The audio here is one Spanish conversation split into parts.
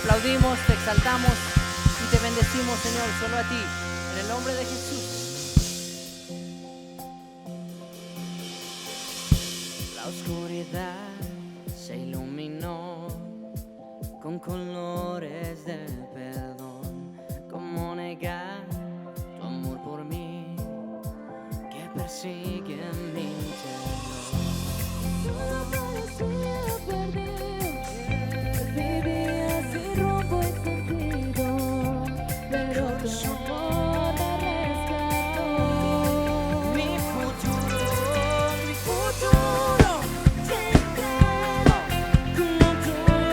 aplaudimos, te exaltamos y te bendecimos, Señor, solo a ti, en el nombre de Jesús. La oscuridad se iluminó con colores de perdón. ¿Cómo negar tu amor por mí que persigue mi interior? Solo parecía perdido, vivía así rumbo y sentido, pero tu amor me rescató. Mi futuro te entrego, como tuyo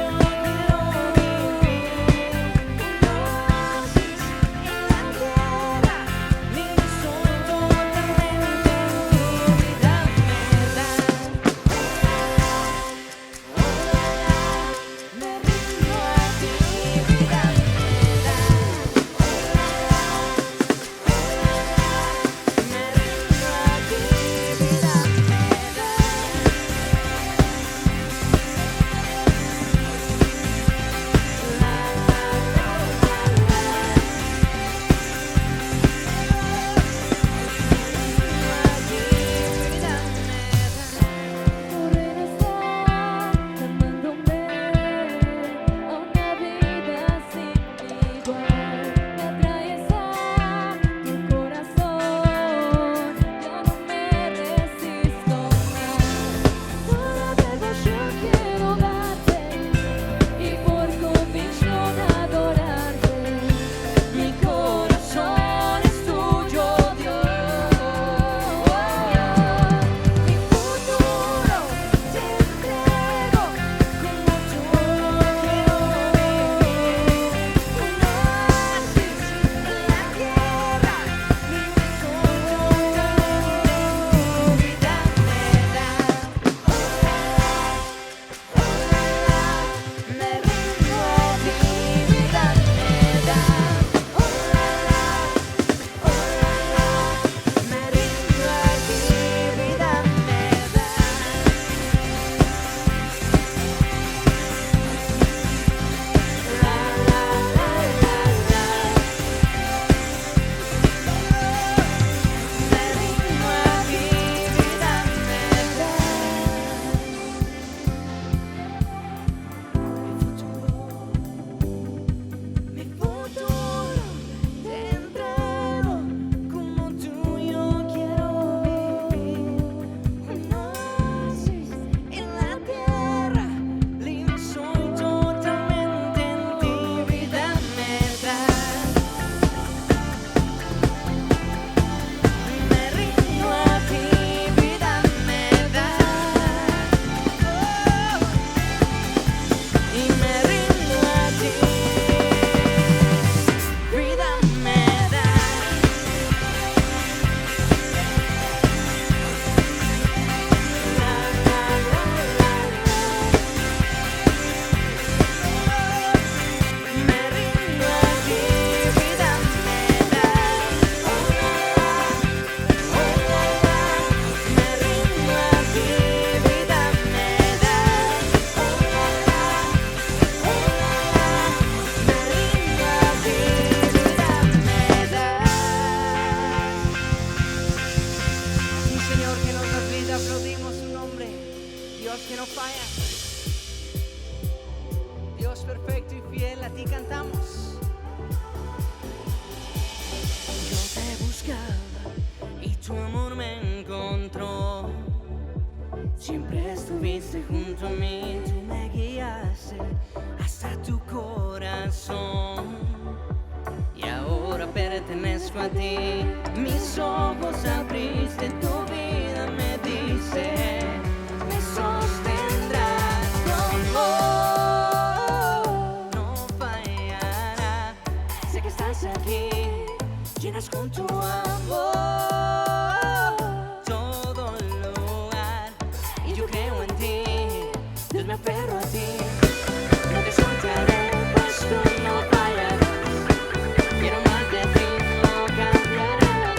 quiero vivir. Un oasis en la tierra, mi soy totalmente en ti. Vida me das, me rindo a ti. Vida me das, me rindo a ti. Vida me das. Tu reino está llamándome a una vida sin igual. Me atraes a tu corazón, ya no me resisto más. Toda devoción quiero darte y por convicción adorarte. Mi corazón es tuyo, Dios. Mi futuro te entrego, como tuyo quiero vivir. Un oasis en la tierra, mi sueño totalmente. Vida me das, me rindo a ti. Vida me das, me rindo a ti. Vida me das. Me rindo a ti. Vida me das. Mi futuro te entrego, como tuyo quiero vivir. Un oasis en la tierra, libre soy totalmente en ti. Vida me das, me rindo a ti. Vida me das, y me rindo a ti. Vida me das. Me rindo a ti. Vida me das. Me rindo a ti. Vida me das. Me rindo a ti. Vida me das. Sí, Señor, que nos das vida, aplaudimos su nombre. Dios que no falla, Dios perfecto y fiel, a ti cantamos. Yo te buscaba y tu amor me encontró. Siempre estuviste junto a mí, tú me guiaste hasta tu corazón. Y ahora pertenezco a ti, mis ojos abriste, tu vida me dice, me sostendrás con amor. No fallará, sé que estás aquí, llenas con tu amor todo lugar. Y yo creo en ti, Dios, me aferro a ti, no te soltaré, pues tú no fallarás. Quiero más de ti, no cambiarás,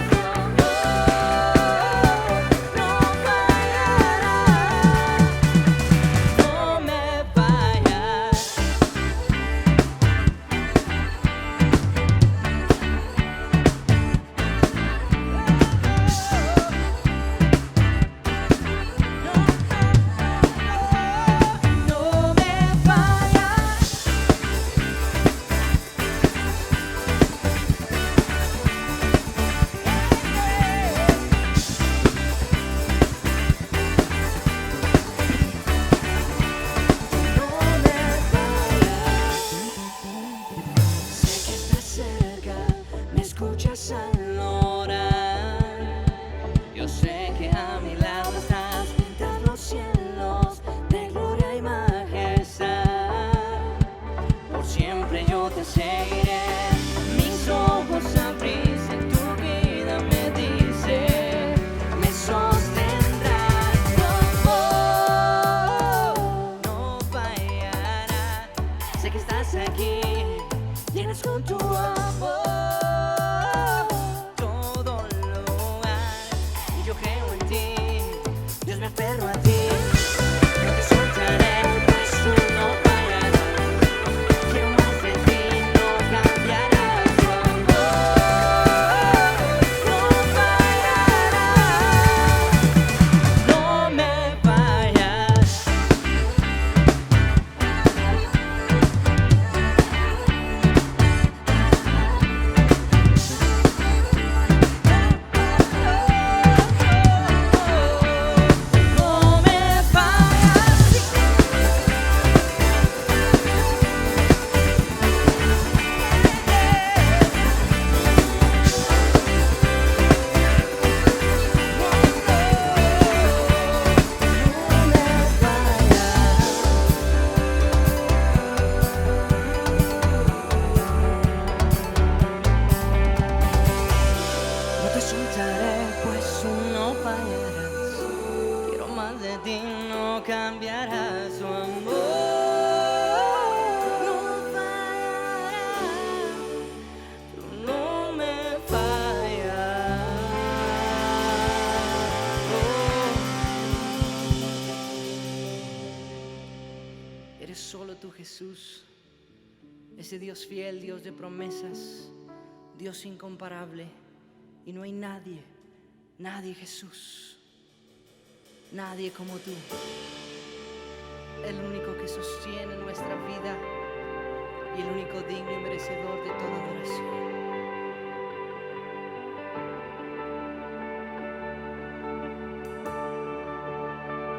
no fallarás, no me fallas. siempre yo te seguiré. Mis ojos abrís en tu vida, me dice, me sostendrás. Tu amor no fallará. Sé que estás aquí, llenas con tu amor todo lugar. Y yo creo en ti, Dios, me aferro a ti. No te soltaré, pues tú no fallarás. Quiero más de ti, no cambiarás. Tu amor no fallará. No me fallas. No me fallas. No te soltaré, pues tú no fallarás. Quiero más de ti, no cambiarás. Tu amor no fallará. Tú no me fallas. Eres solo tú, Jesús, ese Dios fiel, Dios de promesas, Dios incomparable. Y no hay nadie, nadie, Jesús, nadie como tú. El único que sostiene nuestra vida y el único digno y merecedor de toda adoración.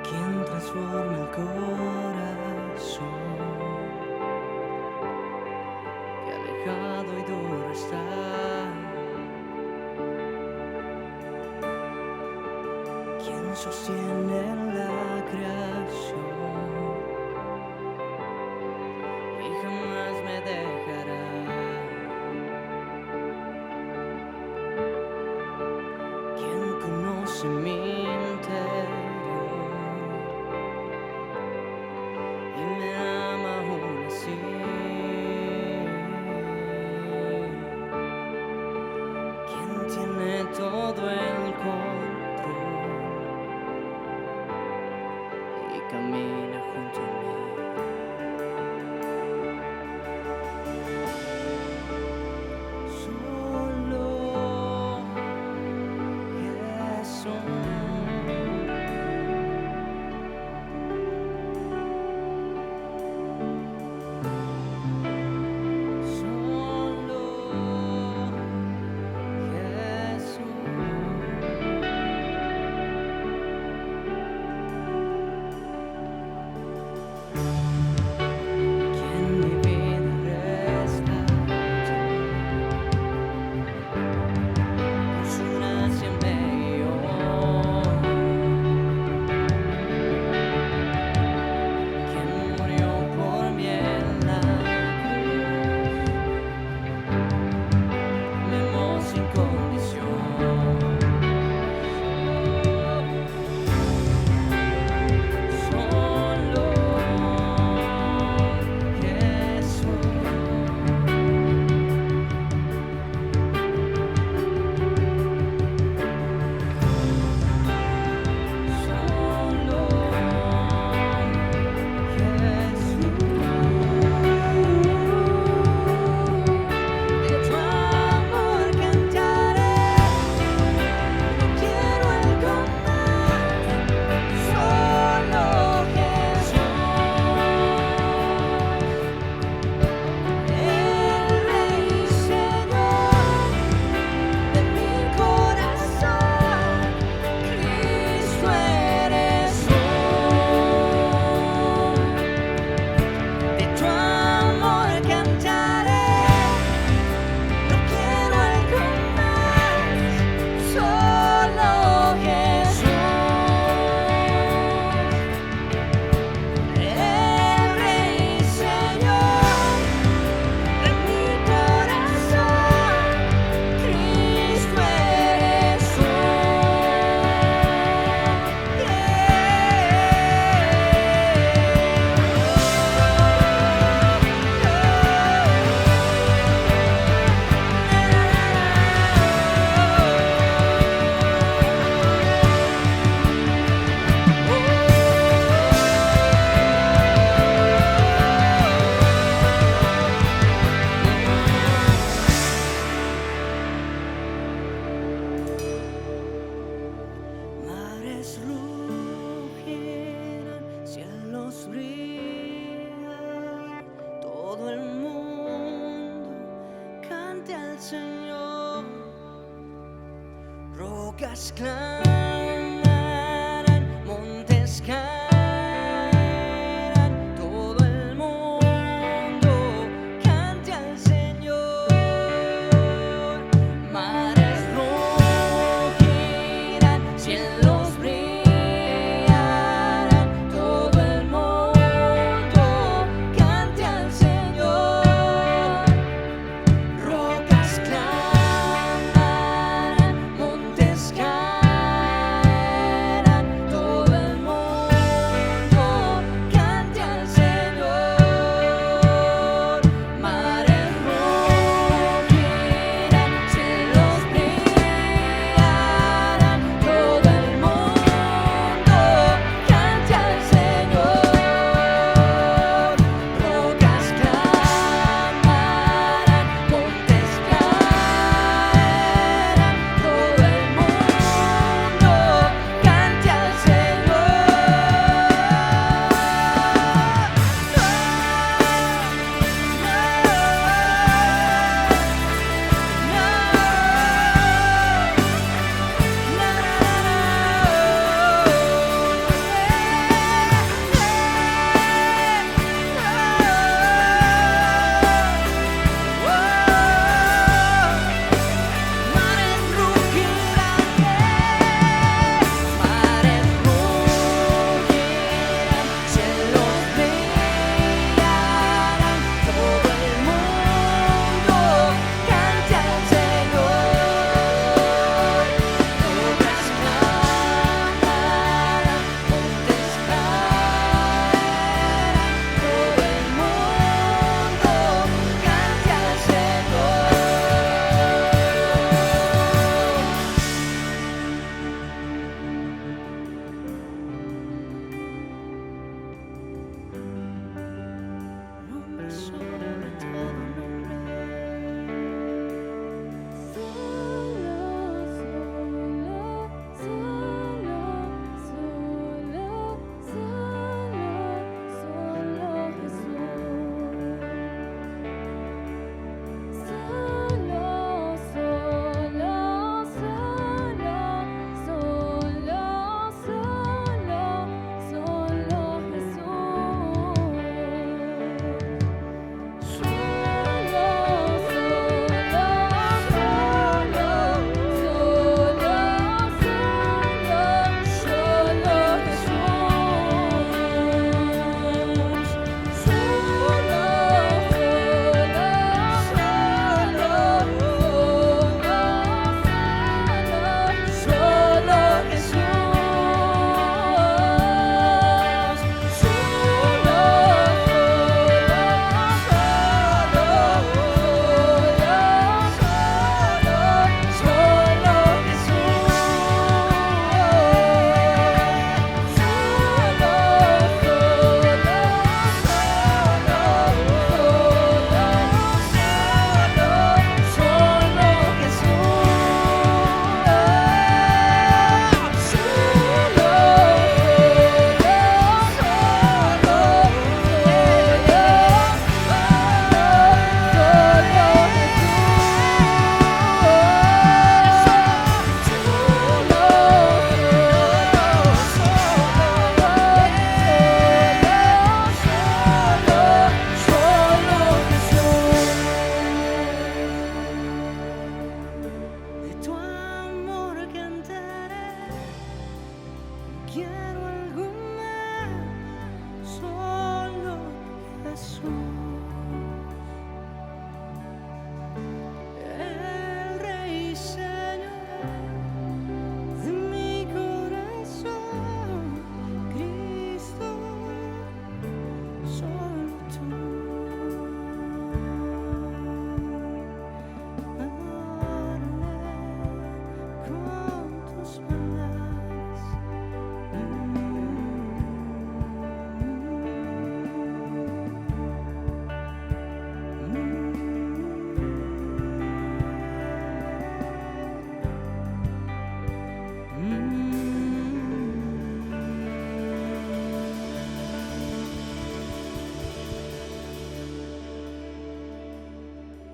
Quien transforma el corazón, que alejado y duro está. Quien sostiene la creación y jamás me dejará. Quien conoce mi interior y me ama aún así. Quien tiene todo el control y camina junto a mí. Solo Jesús. Solo Jesús. Señor, rocas clamarán, montes caerán, todo el mundo cante al Señor, mares rugirán, cielos brillarán, todo el mundo cante al Señor, rocas clamarán, montes caerán.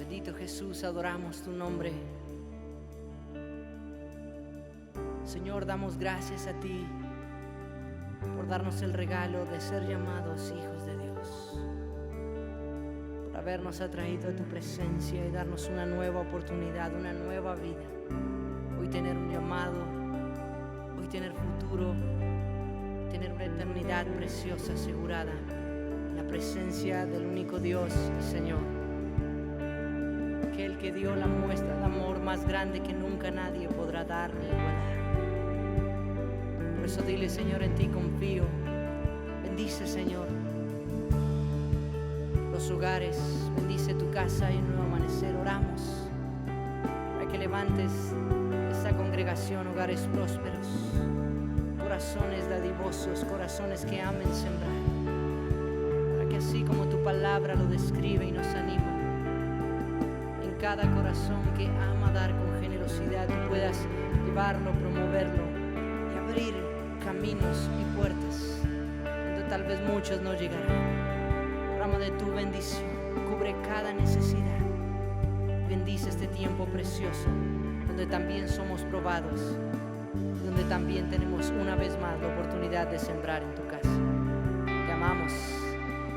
Bendito Jesús, adoramos tu nombre. Señor, damos gracias a ti por darnos el regalo de ser llamados hijos de Dios, por habernos atraído a tu presencia y darnos una nueva oportunidad, una nueva vida. Hoy tener un llamado, hoy tener futuro, tener una eternidad preciosa asegurada en la presencia del único Dios y Señor, aquel que dio la muestra de amor más grande que nunca nadie podrá dar ni igualar. Por eso dile, Señor, en ti confío. Bendice, Señor, los hogares, bendice tu casa y un nuevo amanecer. Oramos para que levantes esta congregación, hogares prósperos, corazones dadivosos, corazones que amen sembrar, para que así como tu palabra lo describe y nos anima, en cada corazón que ama dar con generosidad, tú puedas llevarlo, promoverlo y abrir caminos y puertas donde tal vez muchos no llegarán. Derrama de tu bendición, cubre cada necesidad. Bendice este tiempo precioso donde también somos probados, donde también tenemos una vez más la oportunidad de sembrar en tu casa. Te amamos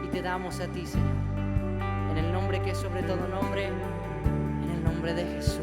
y te damos a ti, Señor, en el nombre que es sobre todo nombre, en el nombre de Jesús.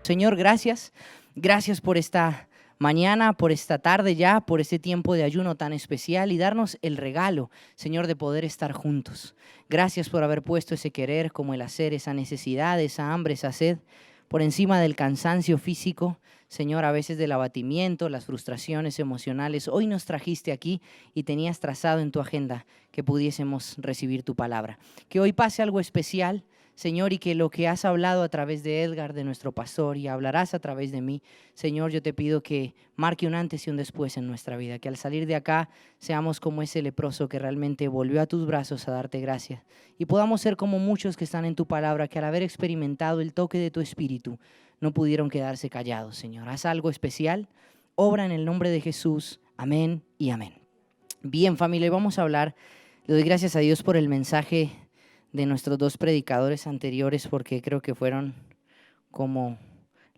Señor, gracias. Gracias por esta mañana, por esta tarde ya, por este tiempo de ayuno tan especial y darnos el regalo, Señor, de poder estar juntos. Gracias por haber puesto ese querer como el hacer, esa necesidad, esa hambre, esa sed, por encima del cansancio físico, Señor, a veces del abatimiento, las frustraciones emocionales. Hoy nos trajiste aquí y tenías trazado en tu agenda que pudiésemos recibir tu palabra. Que hoy pase algo especial, Señor, y que lo que has hablado a través de Edgar, de nuestro pastor, y hablarás a través de mí, Señor, yo te pido que marque un antes y un después en nuestra vida, que al salir de acá seamos como ese leproso que realmente volvió a tus brazos a darte gracias, y podamos ser como muchos que están en tu palabra, que al haber experimentado el toque de tu espíritu, no pudieron quedarse callados, Señor. Haz algo especial, obra en el nombre de Jesús, amén y amén. Bien, familia, vamos a hablar, le doy gracias a Dios por el mensaje de nuestros dos predicadores anteriores, porque creo que fueron como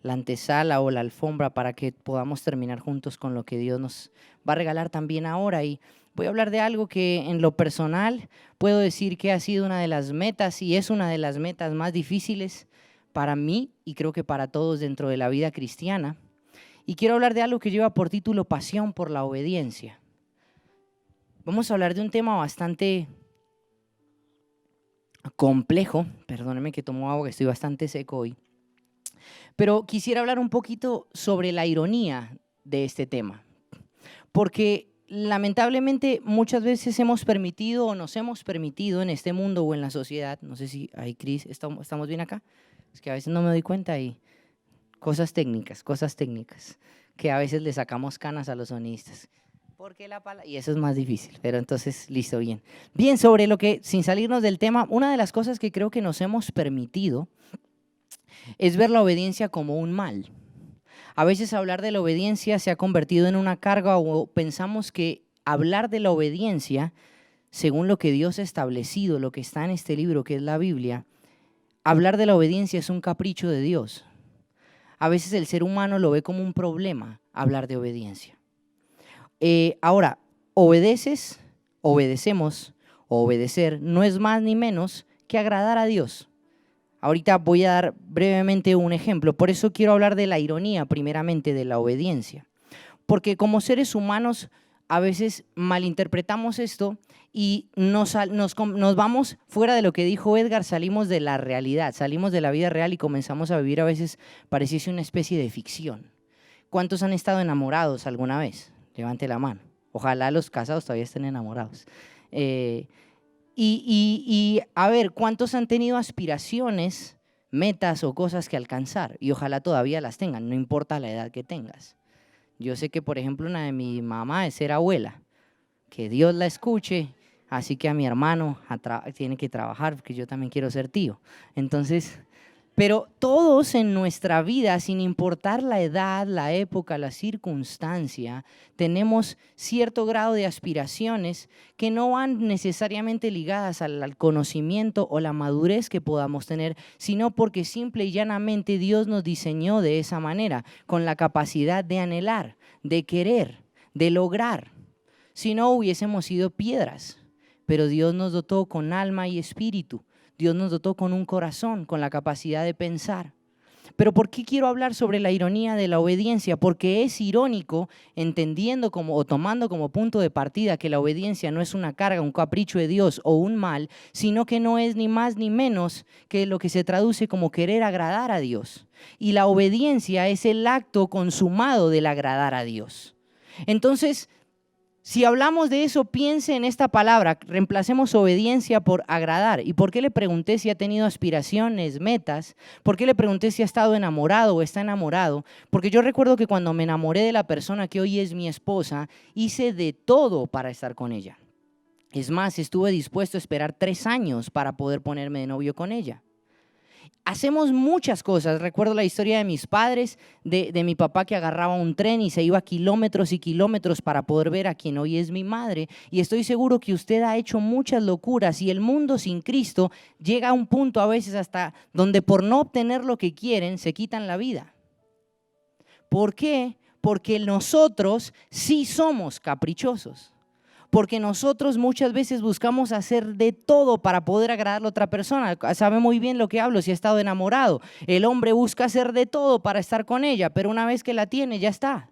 la antesala o la alfombra para que podamos terminar juntos con lo que Dios nos va a regalar también ahora. Y voy a hablar de algo que en lo personal puedo decir que ha sido una de las metas y es una de las metas más difíciles para mí y creo que para todos dentro de la vida cristiana. Y quiero hablar de algo que lleva por título Pasión por la obediencia. Vamos a hablar de un tema bastante complejo, perdónenme que tomo agua, que estoy bastante seco hoy, pero quisiera hablar un poquito sobre la ironía de este tema, porque lamentablemente muchas veces hemos permitido o nos hemos permitido en este mundo o en la sociedad, no sé si hay Cris, ¿estamos bien acá? Es que a veces no me doy cuenta y cosas técnicas, que a veces le sacamos canas a los sonistas. Porque y eso es más difícil, pero entonces, listo, bien. Bien, sobre lo que, sin salirnos del tema, una de las cosas que creo que nos hemos permitido es ver la obediencia como un mal. A veces hablar de la obediencia se ha convertido en una carga o pensamos que hablar de la obediencia, según lo que Dios ha establecido, lo que está en este libro que es la Biblia, hablar de la obediencia es un capricho de Dios. A veces el ser humano lo ve como un problema hablar de obediencia. Ahora, obedecemos, o obedecer no es más ni menos que agradar a Dios. Ahorita voy a dar brevemente un ejemplo, por eso quiero hablar de la ironía primeramente de la obediencia. Porque como seres humanos a veces malinterpretamos esto y nos vamos fuera de lo que dijo Edgar, salimos de la realidad, salimos de la vida real y comenzamos a vivir a veces, pareciese una especie de ficción. ¿Cuántos han estado enamorados alguna vez? Levante la mano. Ojalá los casados todavía estén enamorados. A ver, ¿cuántos han tenido aspiraciones, metas o cosas que alcanzar? Y ojalá todavía las tengan, no importa la edad que tengas. Yo sé que, por ejemplo, una de mi mamá es ser abuela. Que Dios la escuche, así que a mi hermano tiene que trabajar, porque yo también quiero ser tío. Entonces, pero todos en nuestra vida, sin importar la edad, la época, la circunstancia, tenemos cierto grado de aspiraciones que no van necesariamente ligadas al conocimiento o la madurez que podamos tener, sino porque simple y llanamente Dios nos diseñó de esa manera, con la capacidad de anhelar, de querer, de lograr. Si no, hubiésemos sido piedras, pero Dios nos dotó con alma y espíritu. Dios nos dotó con un corazón, con la capacidad de pensar. Pero ¿por qué quiero hablar sobre la ironía de la obediencia? Porque es irónico, entendiendo o tomando como punto de partida que la obediencia no es una carga, un capricho de Dios o un mal, sino que no es ni más ni menos que lo que se traduce como querer agradar a Dios. Y la obediencia es el acto consumado del agradar a Dios. Entonces, si hablamos de eso, piense en esta palabra, reemplacemos obediencia por agradar. ¿Y por qué le pregunté si ha tenido aspiraciones, metas? ¿Por qué le pregunté si ha estado enamorado o está enamorado? Porque yo recuerdo que cuando me enamoré de la persona que hoy es mi esposa, hice de todo para estar con ella. Es más, estuve dispuesto a esperar 3 años para poder ponerme de novio con ella. Hacemos muchas cosas. Recuerdo la historia de mis padres, de mi papá que agarraba un tren y se iba kilómetros y kilómetros para poder ver a quien hoy es mi madre. Y estoy seguro que usted ha hecho muchas locuras y el mundo sin Cristo llega a un punto a veces hasta donde por no obtener lo que quieren se quitan la vida. ¿Por qué? Porque nosotros sí somos caprichosos. Porque nosotros muchas veces buscamos hacer de todo para poder agradar a la otra persona. Sabe muy bien lo que hablo si ha estado enamorado. El hombre busca hacer de todo para estar con ella, pero una vez que la tiene, ya está.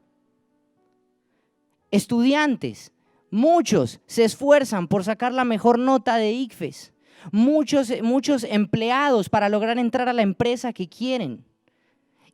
Estudiantes, muchos se esfuerzan por sacar la mejor nota de ICFES. Muchos empleados para lograr entrar a la empresa que quieren.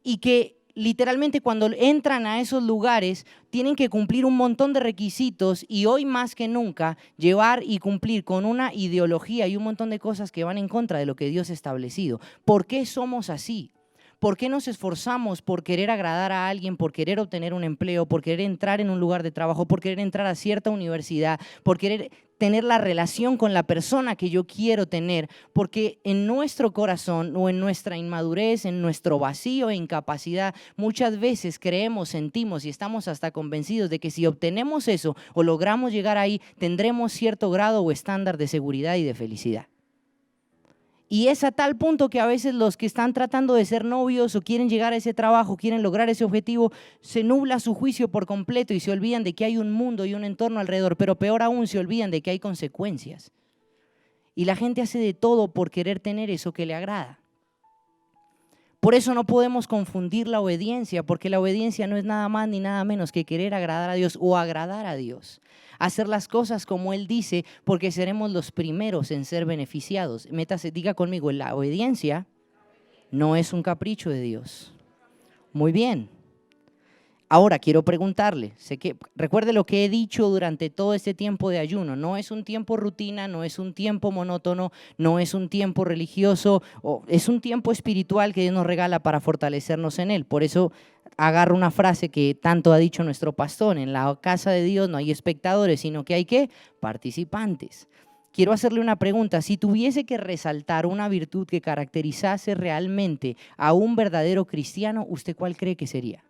Y que literalmente cuando entran a esos lugares tienen que cumplir un montón de requisitos y hoy más que nunca llevar y cumplir con una ideología y un montón de cosas que van en contra de lo que Dios ha establecido. ¿Por qué somos así? ¿Por qué nos esforzamos por querer agradar a alguien, por querer obtener un empleo, por querer entrar en un lugar de trabajo, por querer entrar a cierta universidad, por querer tener la relación con la persona que yo quiero tener? Porque en nuestro corazón o en nuestra inmadurez, en nuestro vacío e incapacidad, muchas veces creemos, sentimos y estamos hasta convencidos de que si obtenemos eso o logramos llegar ahí, tendremos cierto grado o estándar de seguridad y de felicidad. Y es a tal punto que a veces los que están tratando de ser novios o quieren llegar a ese trabajo, quieren lograr ese objetivo, se nubla su juicio por completo y se olvidan de que hay un mundo y un entorno alrededor, pero peor aún se olvidan de que hay consecuencias. Y la gente hace de todo por querer tener eso que le agrada. Por eso no podemos confundir la obediencia, porque la obediencia no es nada más ni nada menos que querer agradar a Dios o agradar a Dios. Hacer las cosas como Él dice, porque seremos los primeros en ser beneficiados. Diga conmigo, la obediencia no es un capricho de Dios. Muy bien. Ahora quiero preguntarle, recuerde lo que he dicho durante todo este tiempo de ayuno, no es un tiempo rutina, no es un tiempo monótono, no es un tiempo religioso, es un tiempo espiritual que Dios nos regala para fortalecernos en Él. Por eso agarro una frase que tanto ha dicho nuestro pastor: en la casa de Dios no hay espectadores, sino que hay ¿qué? Participantes. quiero hacerle una pregunta. Si tuviese que resaltar una virtud que caracterizase realmente a un verdadero cristiano, ¿usted cuál cree que sería?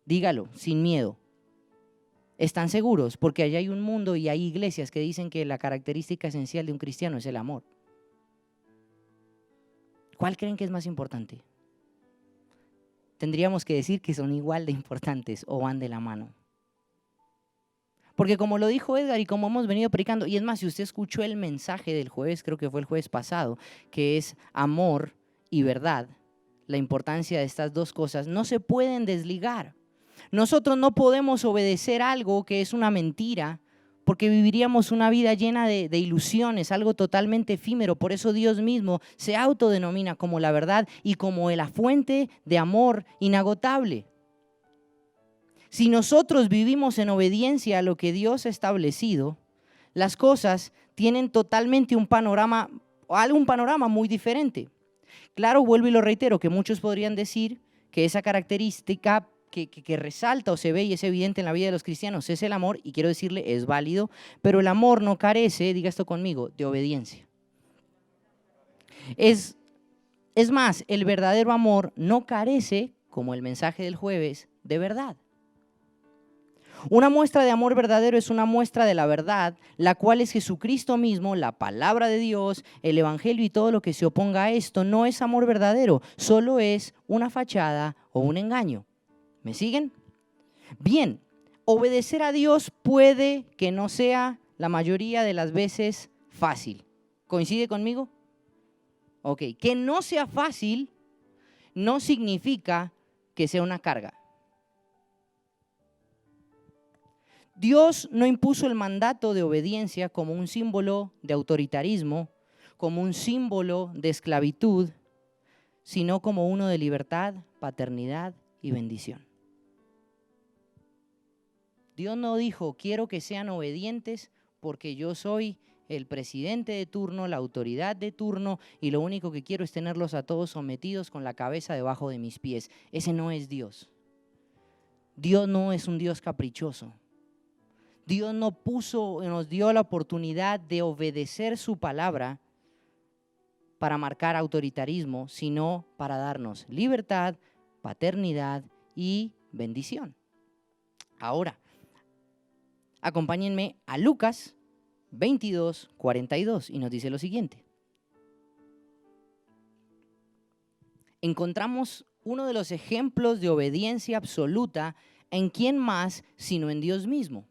Dígalo, sin miedo. ¿Están seguros? Porque allá hay un mundo y hay iglesias que dicen que la característica esencial de un cristiano es el amor. ¿Cuál creen que es más importante? Tendríamos que decir que son igual de importantes o van de la mano. Porque como lo dijo Edgar y como hemos venido predicando, y es más, si usted escuchó el mensaje del jueves, creo que fue el jueves pasado, que es amor y verdad, la importancia de estas dos cosas no se pueden desligar. Nosotros no podemos obedecer algo que es una mentira, porque viviríamos una vida llena de ilusiones, algo totalmente efímero. Por eso Dios mismo se autodenomina como la verdad y como la fuente de amor inagotable. Si nosotros vivimos en obediencia a lo que Dios ha establecido, las cosas tienen totalmente un panorama muy diferente. Claro, vuelvo y lo reitero, que muchos podrían decir que esa característica que resalta o se ve y es evidente en la vida de los cristianos es el amor, y quiero decirle, es válido, pero el amor no carece, diga esto conmigo, de obediencia. Es más, el verdadero amor no carece, como el mensaje del jueves, de verdad. Una muestra de amor verdadero es una muestra de la verdad, la cual es Jesucristo mismo, la palabra de Dios, el evangelio, y todo lo que se oponga a esto no es amor verdadero, solo es una fachada o un engaño. ¿Me siguen? Bien, obedecer a Dios puede que no sea la mayoría de las veces fácil. ¿Coincide conmigo? Ok, que no sea fácil no significa que sea una carga. Dios no impuso el mandato de obediencia como un símbolo de autoritarismo, como un símbolo de esclavitud, sino como uno de libertad, paternidad y bendición. Dios no dijo, quiero que sean obedientes porque yo soy el presidente de turno, la autoridad de turno, y lo único que quiero es tenerlos a todos sometidos con la cabeza debajo de mis pies. Ese no es Dios. Dios no es un Dios caprichoso. Dios nos dio la oportunidad de obedecer su palabra para marcar autoritarismo, sino para darnos libertad, paternidad y bendición. Ahora, acompáñenme a Lucas 22:42 y nos dice lo siguiente. Encontramos uno de los ejemplos de obediencia absoluta en quién más sino en Dios mismo.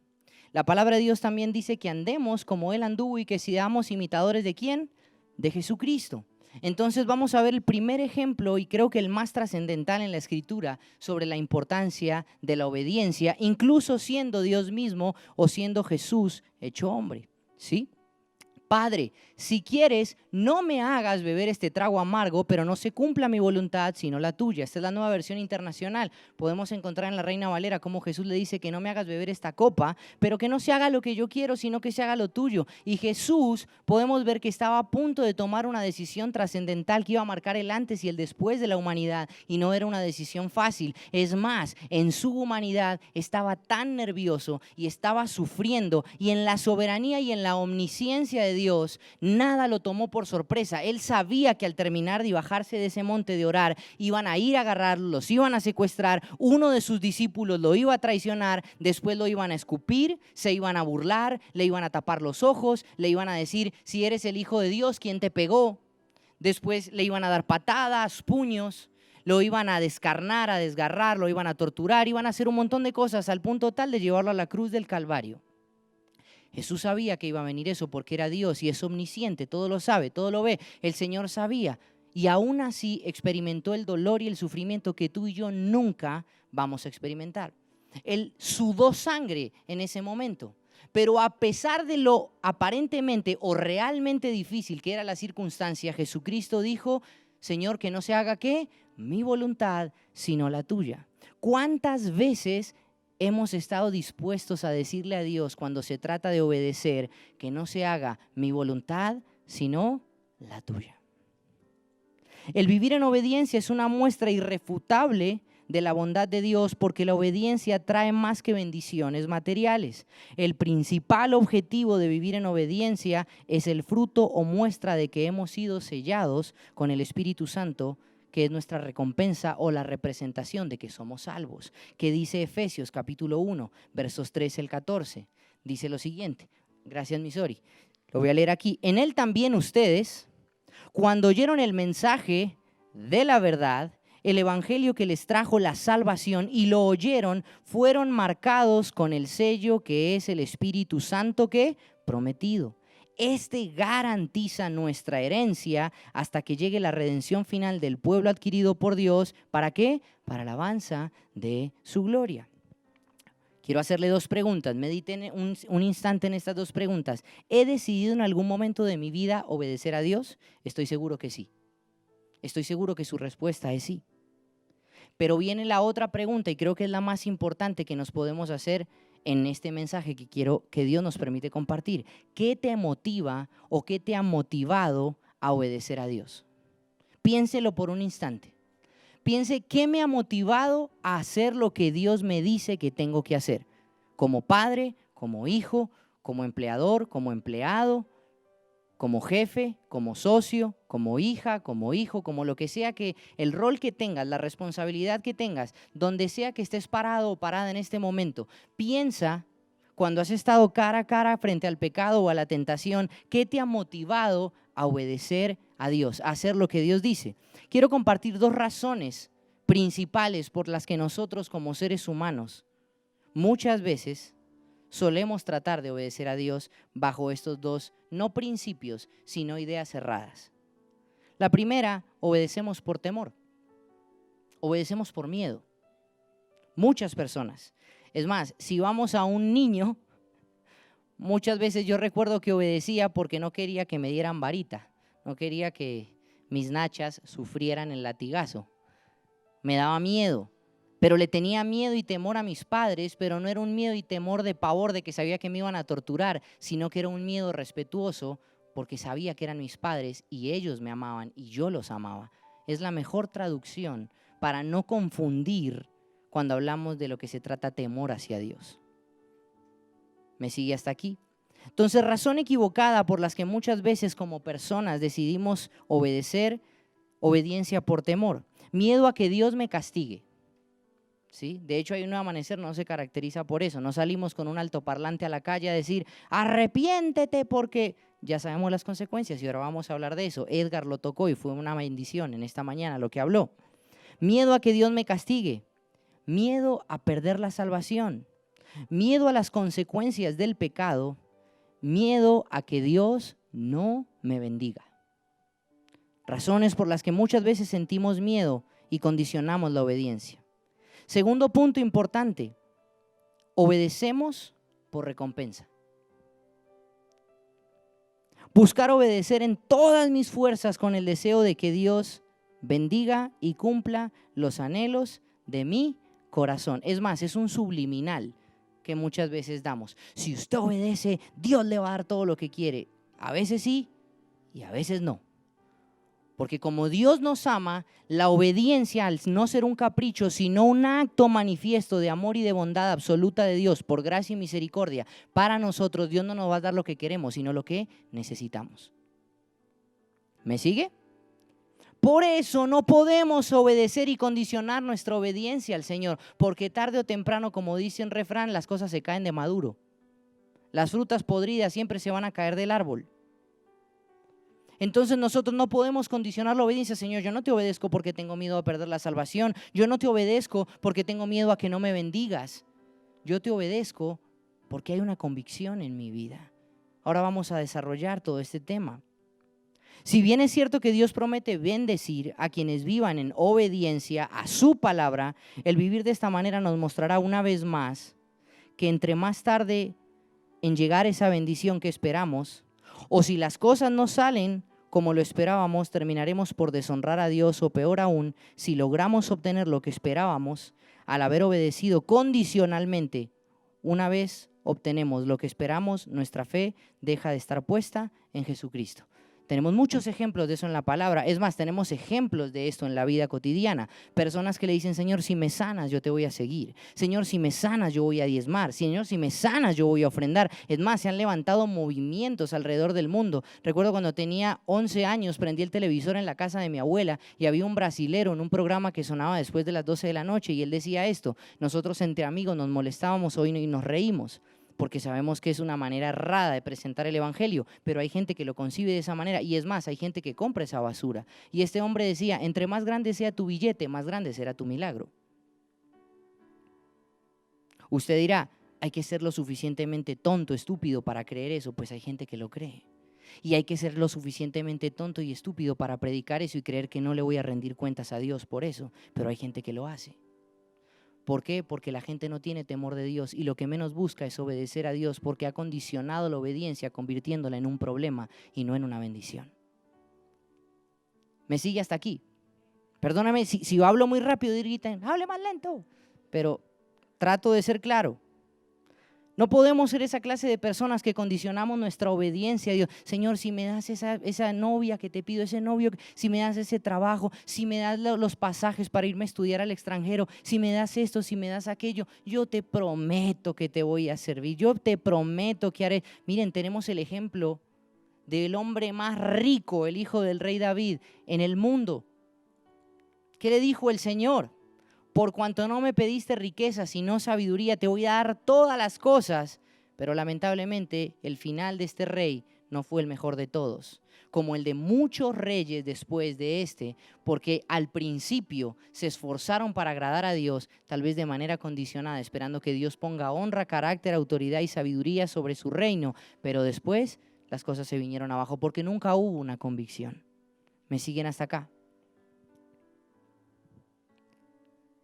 La palabra de Dios también dice que andemos como Él anduvo y que seamos imitadores ¿de quién? De Jesucristo. Entonces vamos a ver el primer ejemplo, y creo que el más trascendental en la Escritura, sobre la importancia de la obediencia, incluso siendo Dios mismo o siendo Jesús hecho hombre. ¿Sí? Padre, si quieres, no me hagas beber este trago amargo, pero no se cumpla mi voluntad, sino la tuya. Esta es la nueva versión internacional. Podemos encontrar en la Reina Valera cómo Jesús le dice que no me hagas beber esta copa, pero que no se haga lo que yo quiero, sino que se haga lo tuyo. Y Jesús, podemos ver que estaba a punto de tomar una decisión trascendental que iba a marcar el antes y el después de la humanidad, y no era una decisión fácil. Es más, en su humanidad estaba tan nervioso y estaba sufriendo, y en la soberanía y en la omnisciencia de Dios, nada lo tomó por sorpresa. Él sabía que al terminar de bajarse de ese monte de orar, iban a ir a agarrarlo, los iban a secuestrar, uno de sus discípulos lo iba a traicionar, después lo iban a escupir, se iban a burlar, le iban a tapar los ojos, le iban a decir, si eres el Hijo de Dios, ¿quién te pegó? Después le iban a dar patadas, puños, lo iban a descarnar, a desgarrar, lo iban a torturar, iban a hacer un montón de cosas al punto tal de llevarlo a la cruz del Calvario. Jesús sabía que iba a venir eso porque era Dios y es omnisciente, todo lo sabe, todo lo ve. El Señor sabía, y aún así experimentó el dolor y el sufrimiento que tú y yo nunca vamos a experimentar. Él sudó sangre en ese momento, pero a pesar de lo aparentemente o realmente difícil que era la circunstancia, Jesucristo dijo, Señor, que no se haga ¿qué? Mi voluntad, sino la tuya. ¿Cuántas veces hemos estado dispuestos a decirle a Dios cuando se trata de obedecer que no se haga mi voluntad, sino la tuya? El vivir en obediencia es una muestra irrefutable de la bondad de Dios, porque la obediencia trae más que bendiciones materiales. El principal objetivo de vivir en obediencia es el fruto o muestra de que hemos sido sellados con el Espíritu Santo, que es nuestra recompensa o la representación de que somos salvos. Que dice Efesios capítulo 1, versos 13 al 14. Dice lo siguiente. Gracias, Misori. Lo voy a leer aquí. En él también ustedes, cuando oyeron el mensaje de la verdad, el evangelio que les trajo la salvación y lo oyeron, fueron marcados con el sello que es el Espíritu Santo que prometido. Este garantiza nuestra herencia hasta que llegue la redención final del pueblo adquirido por Dios. ¿Para qué? Para la alabanza de su gloria. Quiero hacerle dos preguntas. Mediten un instante en estas dos preguntas. ¿He decidido en algún momento de mi vida obedecer a Dios? Estoy seguro que sí. Estoy seguro que su respuesta es sí. Pero viene la otra pregunta, y creo que es la más importante que nos podemos hacer en este mensaje que quiero que Dios nos permite compartir. ¿Qué te motiva o qué te ha motivado a obedecer a Dios? Piénselo por un instante. Piense, ¿qué me ha motivado a hacer lo que Dios me dice que tengo que hacer? Como padre, como hijo, como empleador, como empleado, como jefe, como socio, como hija, como hijo, como lo que sea, que el rol que tengas, la responsabilidad que tengas, donde sea que estés parado o parada en este momento, piensa cuando has estado cara a cara frente al pecado o a la tentación, ¿qué te ha motivado a obedecer a Dios, a hacer lo que Dios dice? Quiero compartir dos razones principales por las que nosotros como seres humanos muchas veces solemos tratar de obedecer a Dios bajo estos dos, no principios, sino ideas cerradas. La primera, obedecemos por temor, obedecemos por miedo. Muchas personas. Es más, si vamos a un niño, muchas veces yo recuerdo que obedecía porque no quería que me dieran varita, no quería que mis nachas sufrieran el latigazo. Me daba miedo. Pero le tenía miedo y temor a mis padres, pero no era un miedo y temor de pavor de que sabía que me iban a torturar, sino que era un miedo respetuoso porque sabía que eran mis padres y ellos me amaban y yo los amaba. Es la mejor traducción para no confundir cuando hablamos de lo que se trata temor hacia Dios. ¿Me sigue hasta aquí? Entonces, razón equivocada por las que muchas veces como personas decidimos obedecer, obediencia por temor, miedo a que Dios me castigue. ¿Sí? De hecho, hay un amanecer, no se caracteriza por eso. No salimos con un altoparlante a la calle a decir, arrepiéntete porque ya sabemos las consecuencias y ahora vamos a hablar de eso. Edgar lo tocó y fue una bendición en esta mañana lo que habló. Miedo a que Dios me castigue, miedo a perder la salvación, miedo a las consecuencias del pecado, miedo a que Dios no me bendiga. Razones por las que muchas veces sentimos miedo y condicionamos la obediencia. Segundo punto importante, obedecemos por recompensa. Buscar obedecer en todas mis fuerzas con el deseo de que Dios bendiga y cumpla los anhelos de mi corazón. Es más, es un subliminal que muchas veces damos. Si usted obedece, Dios le va a dar todo lo que quiere. A veces sí y a veces no. Porque como Dios nos ama, la obediencia al no ser un capricho, sino un acto manifiesto de amor y de bondad absoluta de Dios por gracia y misericordia, para nosotros Dios no nos va a dar lo que queremos, sino lo que necesitamos. ¿Me sigue? Por eso no podemos obedecer y condicionar nuestra obediencia al Señor, porque tarde o temprano, como dice un refrán, las cosas se caen de maduro. Las frutas podridas siempre se van a caer del árbol. Entonces nosotros no podemos condicionar la obediencia. Señor, yo no te obedezco porque tengo miedo a perder la salvación. Yo no te obedezco porque tengo miedo a que no me bendigas. Yo te obedezco porque hay una convicción en mi vida. Ahora vamos a desarrollar todo este tema. Si bien es cierto que Dios promete bendecir a quienes vivan en obediencia a su palabra, el vivir de esta manera nos mostrará una vez más que entre más tarde en llegar esa bendición que esperamos, o si las cosas no salen como lo esperábamos, terminaremos por deshonrar a Dios, o peor aún, si logramos obtener lo que esperábamos al haber obedecido condicionalmente, una vez obtenemos lo que esperamos, nuestra fe deja de estar puesta en Jesucristo. Tenemos muchos ejemplos de eso en la palabra. Es más, tenemos ejemplos de esto en la vida cotidiana. Personas que le dicen, Señor, si me sanas, yo te voy a seguir. Señor, si me sanas, yo voy a diezmar. Señor, si me sanas, yo voy a ofrendar. Es más, se han levantado movimientos alrededor del mundo. Recuerdo cuando tenía 11 años, prendí el televisor en la casa de mi abuela y había un brasilero en un programa que sonaba después de las 12 de la noche y él decía esto: nosotros entre amigos nos molestábamos hoy y nos reímos, porque sabemos que es una manera errada de presentar el evangelio, pero hay gente que lo concibe de esa manera, y es más, hay gente que compra esa basura. Y este hombre decía, entre más grande sea tu billete, más grande será tu milagro. Usted dirá, hay que ser lo suficientemente tonto, estúpido para creer eso. Pues hay gente que lo cree. Y hay que ser lo suficientemente tonto y estúpido para predicar eso y creer que no le voy a rendir cuentas a Dios por eso, pero hay gente que lo hace. ¿Por qué? Porque la gente no tiene temor de Dios y lo que menos busca es obedecer a Dios, porque ha condicionado la obediencia convirtiéndola en un problema y no en una bendición. ¿Me sigue hasta aquí? Perdóname si hablo muy rápido, gritan, hable más lento, pero trato de ser claro. No podemos ser esa clase de personas que condicionamos nuestra obediencia a Dios. Señor, si me das esa novia que te pido, ese novio, si me das ese trabajo, si me das los pasajes para irme a estudiar al extranjero, si me das esto, si me das aquello, yo te prometo que te voy a servir, yo te prometo que haré. Miren, tenemos el ejemplo del hombre más rico, el hijo del rey David en el mundo. ¿Qué le dijo el Señor? Por cuanto no me pediste riqueza, sino sabiduría, te voy a dar todas las cosas. Pero lamentablemente el final de este rey no fue el mejor de todos, como el de muchos reyes después de este, porque al principio se esforzaron para agradar a Dios, tal vez de manera condicionada, esperando que Dios ponga honra, carácter, autoridad y sabiduría sobre su reino, pero después las cosas se vinieron abajo porque nunca hubo una convicción. ¿Me siguen hasta acá?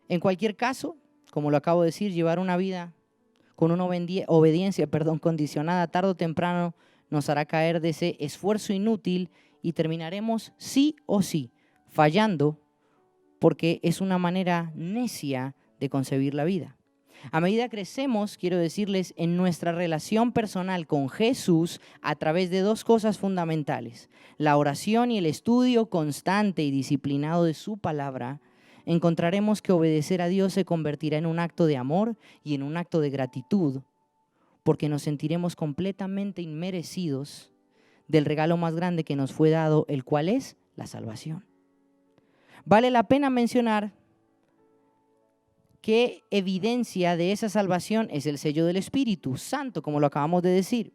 En cualquier caso, como lo acabo de decir, llevar una vida con una obediencia condicionada tarde o temprano nos hará caer de ese esfuerzo inútil y terminaremos sí o sí fallando, porque es una manera necia de concebir la vida. A medida que crecemos, quiero decirles, en nuestra relación personal con Jesús a través de dos cosas fundamentales: la oración y el estudio constante y disciplinado de su palabra, encontraremos que obedecer a Dios se convertirá en un acto de amor y en un acto de gratitud, porque nos sentiremos completamente inmerecidos del regalo más grande que nos fue dado, el cual es la salvación. Vale la pena mencionar que evidencia de esa salvación es el sello del Espíritu Santo, como lo acabamos de decir,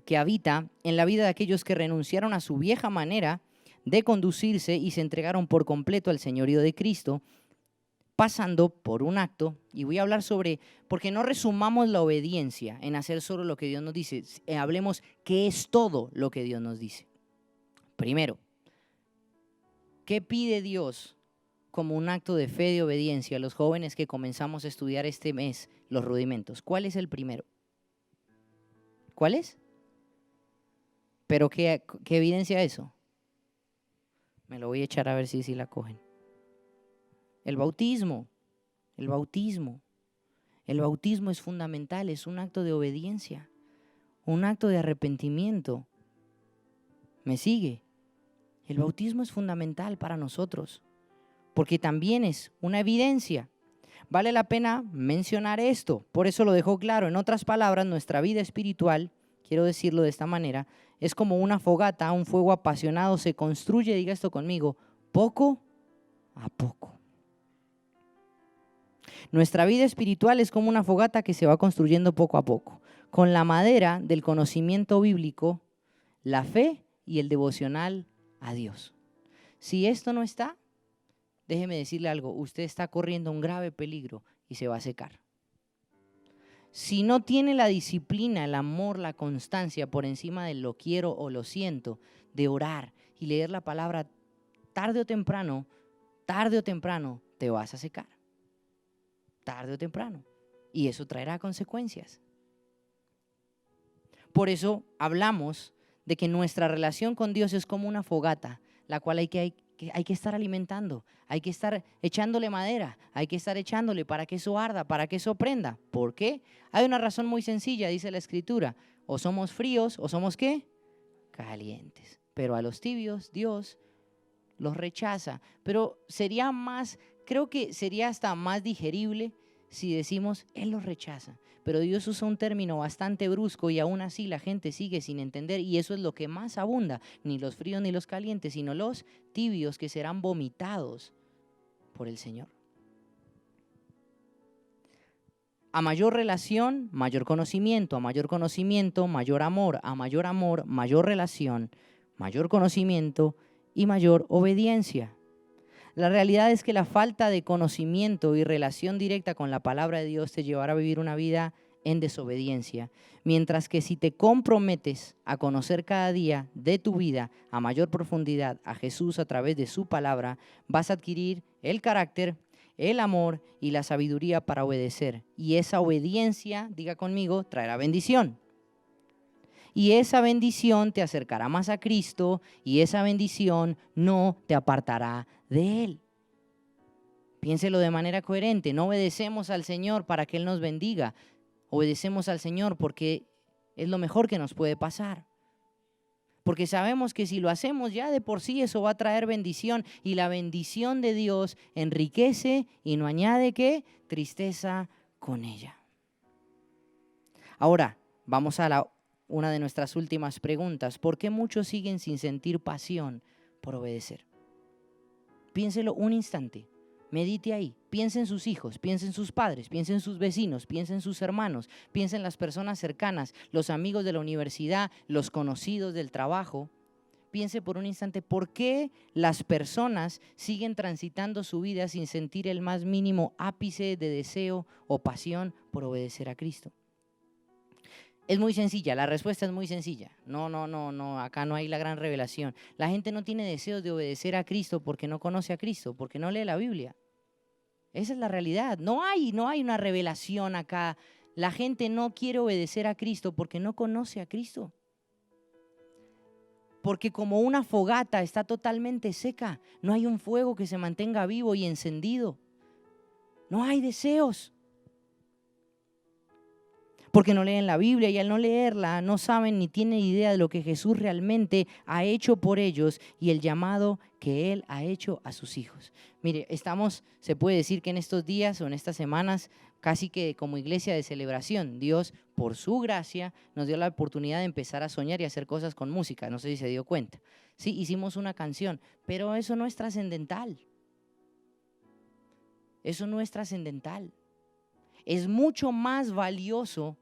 que habita en la vida de aquellos que renunciaron a su vieja manera de conducirse y se entregaron por completo al señorío de Cristo, pasando por un acto. Y voy a hablar sobre, porque no resumamos la obediencia en hacer solo lo que Dios nos dice, hablemos qué es todo lo que Dios nos dice. Primero, ¿qué pide Dios como un acto de fe y obediencia a los jóvenes que comenzamos a estudiar este mes los rudimentos? ¿Cuál es el primero? ¿Cuál es? ¿Pero qué evidencia eso? Me lo voy a echar a ver si la cogen. El bautismo. El bautismo es fundamental, es un acto de obediencia, un acto de arrepentimiento. ¿Me sigue? El bautismo es fundamental para nosotros, porque también es una evidencia. Vale la pena mencionar esto, por eso lo dejo claro. En otras palabras, nuestra vida espiritual, quiero decirlo de esta manera, es como una fogata, un fuego apasionado, se construye, diga esto conmigo, poco a poco. Nuestra vida espiritual es como una fogata que se va construyendo poco a poco, con la madera del conocimiento bíblico, la fe y el devocional a Dios. Si esto no está, déjeme decirle algo, usted está corriendo un grave peligro y se va a secar. Si no tiene la disciplina, el amor, la constancia por encima de lo quiero o lo siento, de orar y leer la palabra, tarde o temprano, te vas a secar. Tarde o temprano. Y eso traerá consecuencias. Por eso hablamos de que nuestra relación con Dios es como una fogata, la cual hay que estar alimentando, hay que estar echándole madera, hay que estar echándole para que eso arda, para que eso prenda. ¿Por qué? Hay una razón muy sencilla, dice la Escritura: o somos fríos o somos ¿qué? calientes. Pero a los tibios Dios los rechaza. Pero sería más, creo que sería hasta más digerible si decimos, Él los rechaza. Pero Dios usa un término bastante brusco y aún así la gente sigue sin entender, y eso es lo que más abunda, ni los fríos ni los calientes, sino los tibios que serán vomitados por el Señor. A mayor relación, mayor conocimiento. A mayor conocimiento, mayor amor. A mayor amor, mayor relación, mayor conocimiento y mayor obediencia. La realidad es que la falta de conocimiento y relación directa con la palabra de Dios te llevará a vivir una vida en desobediencia, mientras que si te comprometes a conocer cada día de tu vida a mayor profundidad a Jesús a través de su palabra, vas a adquirir el carácter, el amor y la sabiduría para obedecer. Y esa obediencia, diga conmigo, traerá bendición. Y esa bendición te acercará más a Cristo y esa bendición no te apartará de Él. Piénselo de manera coherente. No obedecemos al Señor para que Él nos bendiga. Obedecemos al Señor porque es lo mejor que nos puede pasar. Porque sabemos que si lo hacemos ya de por sí eso va a traer bendición. Y la bendición de Dios enriquece y no añade ¿qué? Tristeza con ella. Ahora, vamos a una de nuestras últimas preguntas. ¿Por qué muchos siguen sin sentir pasión por obedecer? Piénselo un instante, medite ahí, piense en sus hijos, piense en sus padres, piense en sus vecinos, piense en sus hermanos, piense en las personas cercanas, los amigos de la universidad, los conocidos del trabajo. Piense por un instante, ¿por qué las personas siguen transitando su vida sin sentir el más mínimo ápice de deseo o pasión por obedecer a Cristo? Es muy sencilla, la respuesta es muy sencilla. No, acá no hay la gran revelación. La gente no tiene deseos de obedecer a Cristo porque no conoce a Cristo, porque no lee la Biblia. Esa es la realidad. No hay una revelación acá. La gente no quiere obedecer a Cristo porque no conoce a Cristo. Porque como una fogata está totalmente seca, no hay un fuego que se mantenga vivo y encendido. No hay deseos. Porque no leen la Biblia y al no leerla no saben ni tienen idea de lo que Jesús realmente ha hecho por ellos y el llamado que Él ha hecho a sus hijos. Mire, se puede decir que en estos días o en estas semanas, casi que como iglesia de celebración, Dios, por su gracia, nos dio la oportunidad de empezar a soñar y hacer cosas con música. No sé si se dio cuenta. Sí, hicimos una canción, pero eso no es trascendental. Eso no es trascendental. Es mucho más valioso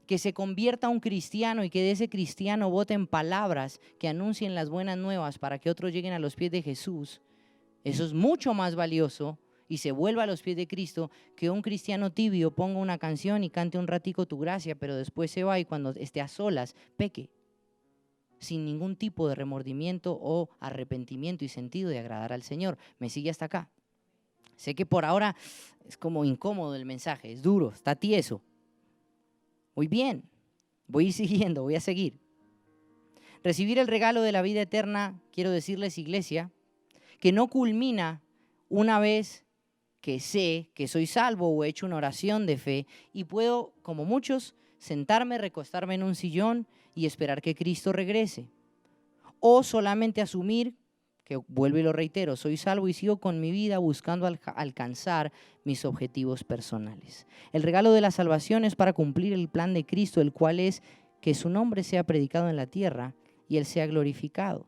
que se convierta un cristiano y que de ese cristiano voten palabras que anuncien las buenas nuevas para que otros lleguen a los pies de Jesús. Eso es mucho más valioso y se vuelva a los pies de Cristo que un cristiano tibio ponga una canción y cante un ratico tu gracia, pero después se va y cuando esté a solas peque sin ningún tipo de remordimiento o arrepentimiento y sentido de agradar al Señor. ¿Me sigue hasta acá? Sé que por ahora es como incómodo el mensaje, es duro, está tieso. Muy bien, voy a ir siguiendo, voy a seguir. Recibir el regalo de la vida eterna, quiero decirles, iglesia, que no culmina una vez que sé que soy salvo o he hecho una oración de fe y puedo, como muchos, sentarme, recostarme en un sillón y esperar que Cristo regrese. O solamente asumir que, vuelvo y lo reitero, soy salvo y sigo con mi vida buscando alcanzar mis objetivos personales. El regalo de la salvación es para cumplir el plan de Cristo, el cual es que su nombre sea predicado en la tierra y Él sea glorificado.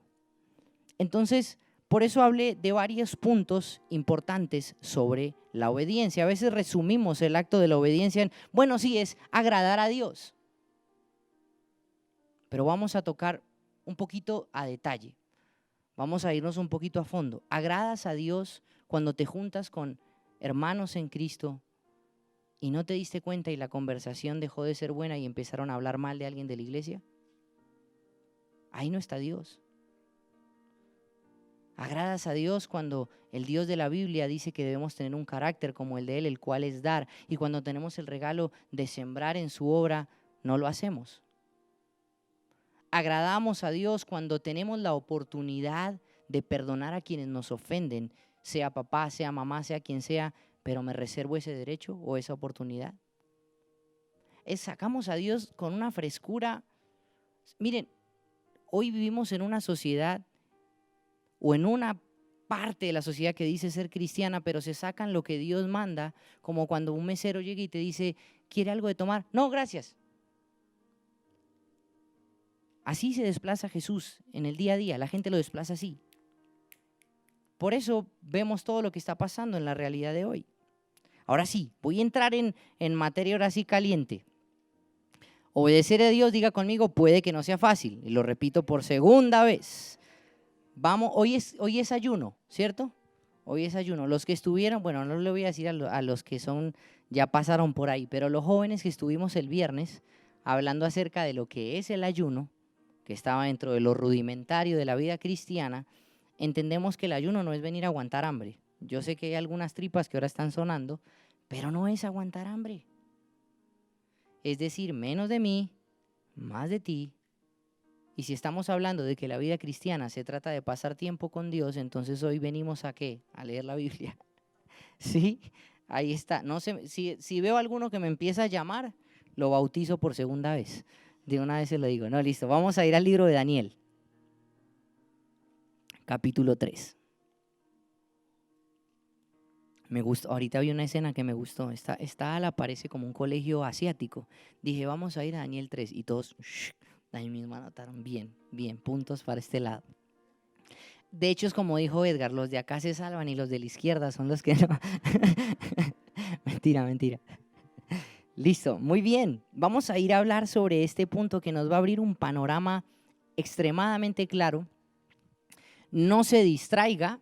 Entonces, por eso hablé de varios puntos importantes sobre la obediencia. A veces resumimos el acto de la obediencia en, bueno, sí, es agradar a Dios. Pero vamos a tocar un poquito a detalle. Vamos a irnos un poquito a fondo. ¿Agradas a Dios cuando te juntas con hermanos en Cristo y no te diste cuenta y la conversación dejó de ser buena y empezaron a hablar mal de alguien de la iglesia? Ahí no está Dios. ¿Agradas a Dios cuando el Dios de la Biblia dice que debemos tener un carácter como el de Él, el cual es dar? Y cuando tenemos el regalo de sembrar en su obra, no lo hacemos. Agradamos a Dios cuando tenemos la oportunidad de perdonar a quienes nos ofenden, sea papá, sea mamá, sea quien sea, pero me reservo ese derecho o esa oportunidad. Sacamos a Dios con una frescura. Miren, hoy vivimos en una sociedad o en una parte de la sociedad que dice ser cristiana, pero se sacan lo que Dios manda, como cuando un mesero llega y te dice, ¿quiere algo de tomar? No, gracias. Así se desplaza Jesús en el día a día, la gente lo desplaza así. Por eso vemos todo lo que está pasando en la realidad de hoy. Ahora sí, voy a entrar en materia ahora sí caliente. Obedecer a Dios, diga conmigo, puede que no sea fácil. Y lo repito por segunda vez. Vamos, hoy es ayuno, ¿cierto? Hoy es ayuno. Los que estuvieron, bueno, no le voy a decir a los que ya pasaron por ahí, pero los jóvenes que estuvimos el viernes hablando acerca de lo que es el ayuno, que estaba dentro de lo rudimentario de la vida cristiana, entendemos que el ayuno no es venir a aguantar hambre. Yo sé que hay algunas tripas que ahora están sonando, pero no es aguantar hambre. Es decir, menos de mí, más de ti. Y si estamos hablando de que la vida cristiana se trata de pasar tiempo con Dios, entonces hoy venimos ¿a qué? A leer la Biblia. ¿Sí? Ahí está. No sé, si veo a alguno que me empieza a llamar, lo bautizo por segunda vez. De una vez se lo digo. No, listo. Vamos a ir al libro de Daniel. Capítulo 3. Me gustó. Ahorita vi una escena que me gustó. Esta ala parece como un colegio asiático. Dije, vamos a ir a Daniel 3. Y todos... ahí mismo anotaron bien, puntos para este lado. De hecho, es como dijo Edgar, los de acá se salvan y los de la izquierda son los que no. Mentira. Listo, muy bien. Vamos a ir a hablar sobre este punto que nos va a abrir un panorama extremadamente claro. No se distraiga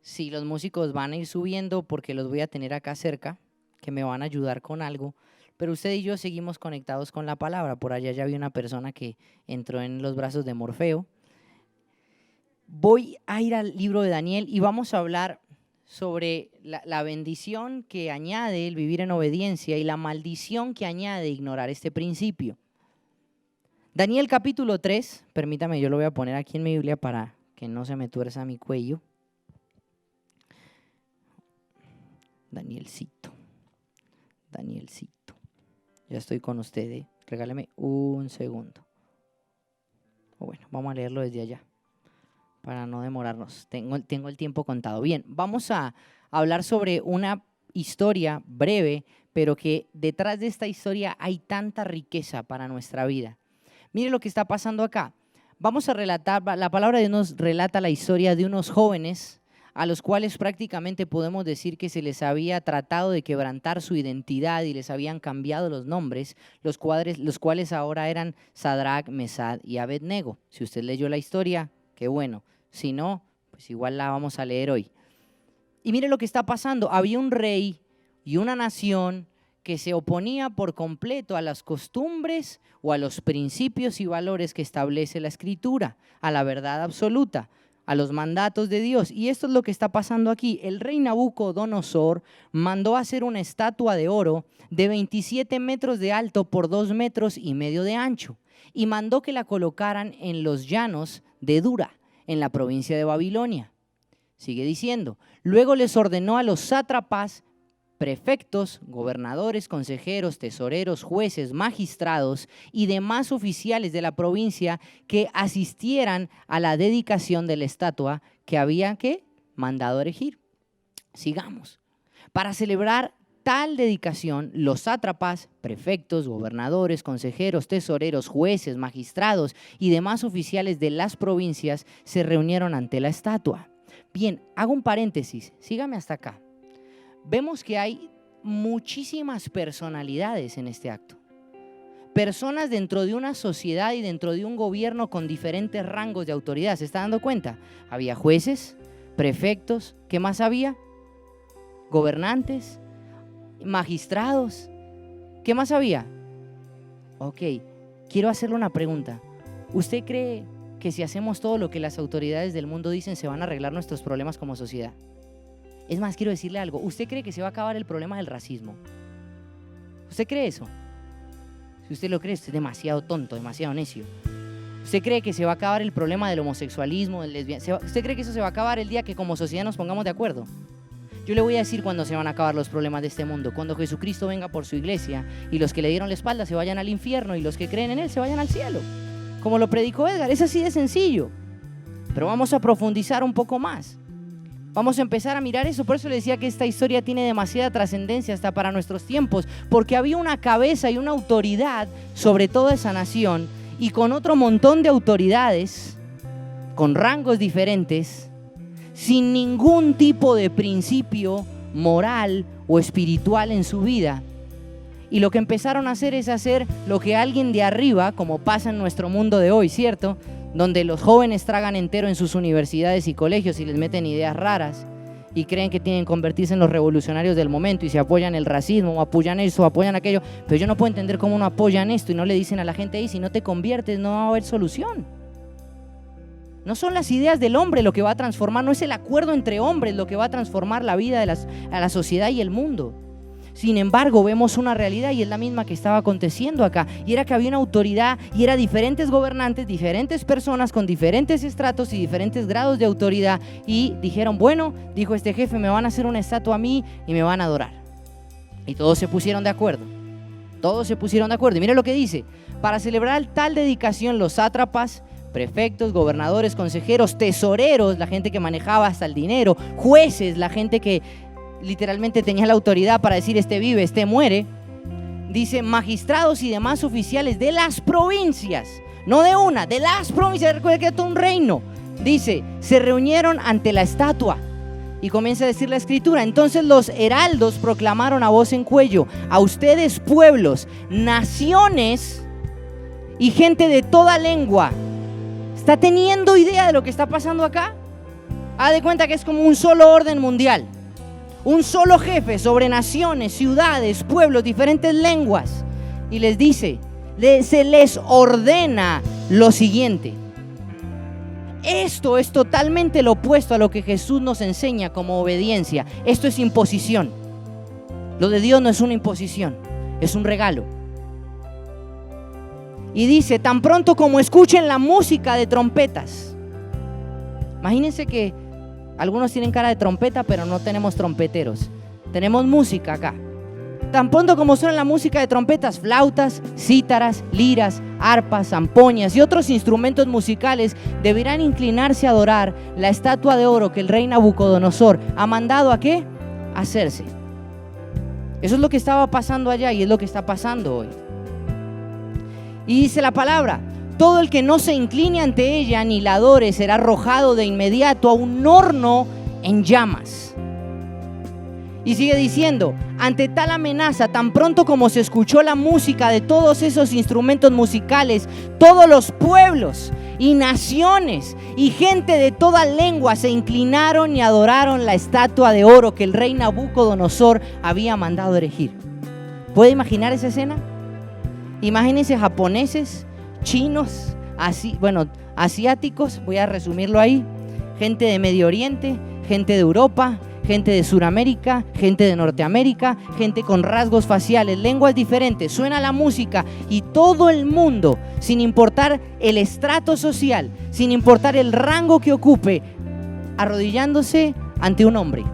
si los músicos van a ir subiendo porque los voy a tener acá cerca, que me van a ayudar con algo. Pero usted y yo seguimos conectados con la palabra. Por allá ya vi una persona que entró en los brazos de Morfeo. Voy a ir al libro de Daniel y vamos a hablar sobre la bendición que añade el vivir en obediencia y la maldición que añade ignorar este principio. Daniel capítulo 3, permítame, yo lo voy a poner aquí en mi Biblia para que no se me tuerza mi cuello. Danielcito. Ya estoy con usted, regáleme un segundo. Bueno, vamos a leerlo desde allá para no demorarnos. Tengo el tiempo contado. Bien, vamos a hablar sobre una historia breve, pero que detrás de esta historia hay tanta riqueza para nuestra vida. Mire lo que está pasando acá. Vamos a relatar, la palabra de Dios nos relata la historia de unos jóvenes a los cuales prácticamente podemos decir que se les había tratado de quebrantar su identidad y les habían cambiado los nombres, los cuales ahora eran Sadrach, Mesad y Abednego. Si usted leyó la historia, qué bueno. Si no, pues igual la vamos a leer hoy. Y mire lo que está pasando. Había un rey y una nación que se oponía por completo a las costumbres o a los principios y valores que establece la Escritura, a la verdad absoluta, a los mandatos de Dios. Y esto es lo que está pasando aquí. El rey Nabucodonosor mandó hacer una estatua de oro de 27 metros de alto por 2,5 metros de ancho y mandó que la colocaran en los llanos de Dura, en la provincia de Babilonia. Sigue diciendo, luego les ordenó a los sátrapas, prefectos, gobernadores, consejeros, tesoreros, jueces, magistrados y demás oficiales de la provincia que asistieran a la dedicación de la estatua que había mandado erigir. Sigamos. Para celebrar tal dedicación, los sátrapas, prefectos, gobernadores, consejeros, tesoreros, jueces, magistrados y demás oficiales de las provincias se reunieron ante la estatua. Bien, hago un paréntesis, sígame hasta acá. Vemos que hay muchísimas personalidades en este acto. Personas dentro de una sociedad y dentro de un gobierno con diferentes rangos de autoridad. ¿Se está dando cuenta? Había jueces, prefectos, ¿qué más había? Gobernantes, magistrados, ¿qué más había? Ok, quiero hacerle una pregunta. ¿Usted cree que si hacemos todo lo que las autoridades del mundo dicen se van a arreglar nuestros problemas como sociedad? Es más, quiero decirle algo. ¿Usted cree que se va a acabar el problema del racismo? ¿Usted cree eso? Si usted lo cree, usted es demasiado tonto, demasiado necio. ¿Usted cree que se va a acabar el problema del homosexualismo, del lesbianismo? ¿Usted cree que eso se va a acabar el día que como sociedad nos pongamos de acuerdo? Yo le voy a decir cuándo se van a acabar los problemas de este mundo. Cuando Jesucristo venga por su iglesia y los que le dieron la espalda se vayan al infierno y los que creen en Él se vayan al cielo. como lo predicó Edgar. Es así de sencillo. Pero vamos a profundizar un poco más. Vamos a empezar a mirar eso. Por eso le decía que esta historia tiene demasiada trascendencia hasta para nuestros tiempos, porque había una cabeza y una autoridad sobre toda esa nación, y con otro montón de autoridades, con rangos diferentes, sin ningún tipo de principio moral o espiritual en su vida. Y lo que empezaron a hacer es hacer lo que alguien de arriba, como pasa en nuestro mundo de hoy, ¿cierto?, donde los jóvenes tragan entero en sus universidades y colegios y les meten ideas raras y creen que tienen que convertirse en los revolucionarios del momento y se apoyan el racismo, o apoyan eso, o apoyan aquello. Pero yo no puedo entender cómo no apoyan esto y no le dicen a la gente ahí, si no te conviertes no va a haber solución. No son las ideas del hombre lo que va a transformar, no es el acuerdo entre hombres lo que va a transformar la vida de a la sociedad y el mundo. Sin embargo, vemos una realidad y es la misma que estaba aconteciendo acá, y era que había una autoridad y era diferentes gobernantes, diferentes personas con diferentes estratos y diferentes grados de autoridad, y dijeron, bueno, dijo este jefe, me van a hacer una estatua a mí y me van a adorar. Y todos se pusieron de acuerdo. Todos se pusieron de acuerdo. Y mire lo que dice: para celebrar tal dedicación, los sátrapas, prefectos, gobernadores, consejeros, tesoreros, la gente que manejaba hasta el dinero, jueces, la gente que literalmente tenía la autoridad para decir este vive, este muere, dice, magistrados y demás oficiales de las provincias, no de una, de las provincias, recuerda que es todo un reino, dice, se reunieron ante la estatua. Y comienza a decir la escritura: entonces los heraldos proclamaron a voz en cuello, a ustedes pueblos, naciones y gente de toda lengua. ¿Está teniendo idea de lo que está pasando acá? Haz de cuenta que es como un solo orden mundial, un solo jefe sobre naciones, ciudades, pueblos, diferentes lenguas. Y les dice, se les ordena lo siguiente. Esto es totalmente lo opuesto a lo que Jesús nos enseña como obediencia. Esto es imposición. Lo de Dios no es una imposición, es un regalo. Y dice, tan pronto como escuchen la música de trompetas. Imagínense que algunos tienen cara de trompeta, pero no tenemos trompeteros. Tenemos música acá. Tan pronto como suena la música de trompetas, flautas, cítaras, liras, arpas, zampoñas y otros instrumentos musicales deberán inclinarse a adorar la estatua de oro que el rey Nabucodonosor ha mandado ¿a qué? A hacerse. Eso es lo que estaba pasando allá y es lo que está pasando hoy. Y dice la palabra: todo el que no se incline ante ella ni la adore será arrojado de inmediato a un horno en llamas. Y sigue diciendo, ante tal amenaza, tan pronto como se escuchó la música de todos esos instrumentos musicales, todos los pueblos y naciones y gente de toda lengua se inclinaron y adoraron la estatua de oro que el rey Nabucodonosor había mandado erigir. ¿Puede imaginar esa escena? Imagínense japoneses, chinos, asiáticos, voy a resumirlo ahí, gente de Medio Oriente, gente de Europa, gente de Sudamérica, gente de Norteamérica, gente con rasgos faciales, lenguas diferentes, suena la música y todo el mundo, sin importar el estrato social, sin importar el rango que ocupe, arrodillándose ante un hombre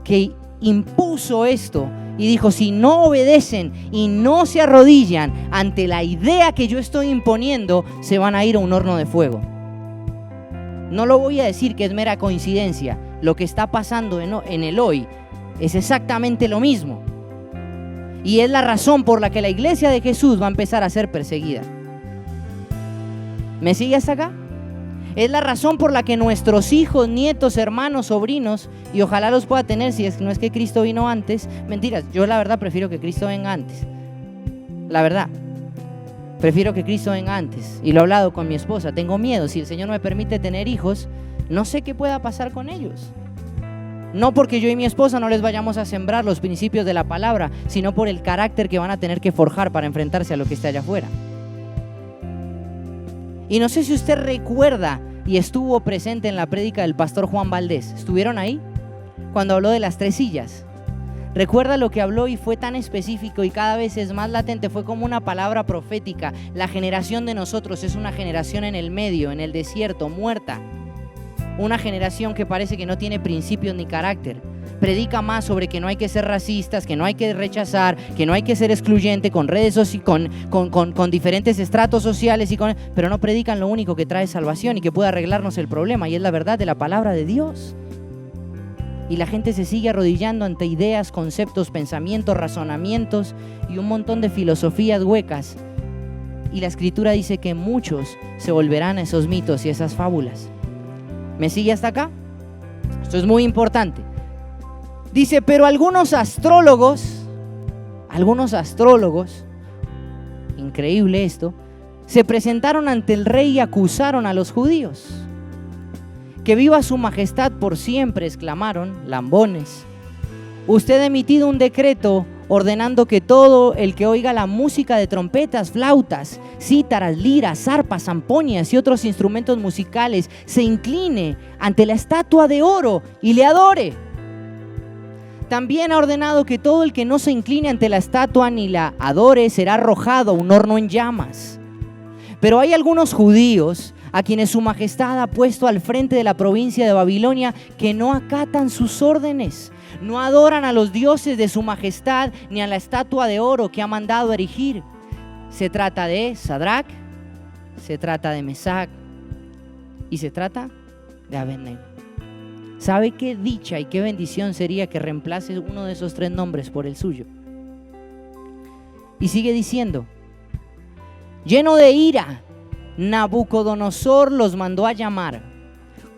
que impuso esto y dijo, si no obedecen y no se arrodillan ante la idea que yo estoy imponiendo, se van a ir a un horno de fuego. No lo voy a decir que es mera coincidencia. Lo que está pasando en el hoy es exactamente lo mismo. Y es la razón por la que la iglesia de Jesús va a empezar a ser perseguida. ¿Me sigue hasta acá? Es la razón por la que nuestros hijos, nietos, hermanos, sobrinos, y ojalá los pueda tener si no es que Cristo vino antes. Mentiras, yo la verdad prefiero que Cristo venga antes. La verdad. Prefiero que Cristo venga antes. Y lo he hablado con mi esposa. Tengo miedo. Si el Señor me permite tener hijos, no sé qué pueda pasar con ellos. No porque yo y mi esposa no les vayamos a sembrar los principios de la palabra, sino por el carácter que van a tener que forjar para enfrentarse a lo que está allá afuera. Y no sé si usted recuerda y estuvo presente en la prédica del pastor Juan Valdés. ¿Estuvieron ahí? Cuando habló de las 3 sillas. Recuerda lo que habló y fue tan específico y cada vez es más latente, fue como una palabra profética. La generación de nosotros es una generación en el medio, en el desierto, muerta. Una generación que parece que no tiene principios ni carácter. predica más sobre que no hay que ser racistas, que no hay que rechazar, que no hay que ser excluyente con redes sociales, con diferentes estratos sociales, pero no predican lo único que trae salvación y que puede arreglarnos el problema, y es la verdad de la palabra de Dios. Y la gente se sigue arrodillando ante ideas, conceptos, pensamientos, razonamientos y un montón de filosofías huecas. Y la Escritura dice que muchos se volverán a esos mitos y esas fábulas. ¿Me sigue hasta acá? Esto es muy importante. Dice, pero algunos astrólogos, increíble esto, se presentaron ante el rey y acusaron a los judíos. Que viva su majestad por siempre, exclamaron, lambones. Usted ha emitido un decreto ordenando que todo el que oiga la música de trompetas, flautas, cítaras, liras, arpas, zampoñas y otros instrumentos musicales se incline ante la estatua de oro y le adore. También ha ordenado que todo el que no se incline ante la estatua ni la adore será arrojado a un horno en llamas. Pero hay algunos judíos a quienes su majestad ha puesto al frente de la provincia de Babilonia que no acatan sus órdenes, no adoran a los dioses de su majestad ni a la estatua de oro que ha mandado erigir. Se trata de Sadrach, se trata de Mesac y se trata de Abednego. ¿Sabe qué dicha y qué bendición sería que reemplace uno de esos 3 nombres por el suyo? Y sigue diciendo, lleno de ira, Nabucodonosor los mandó a llamar.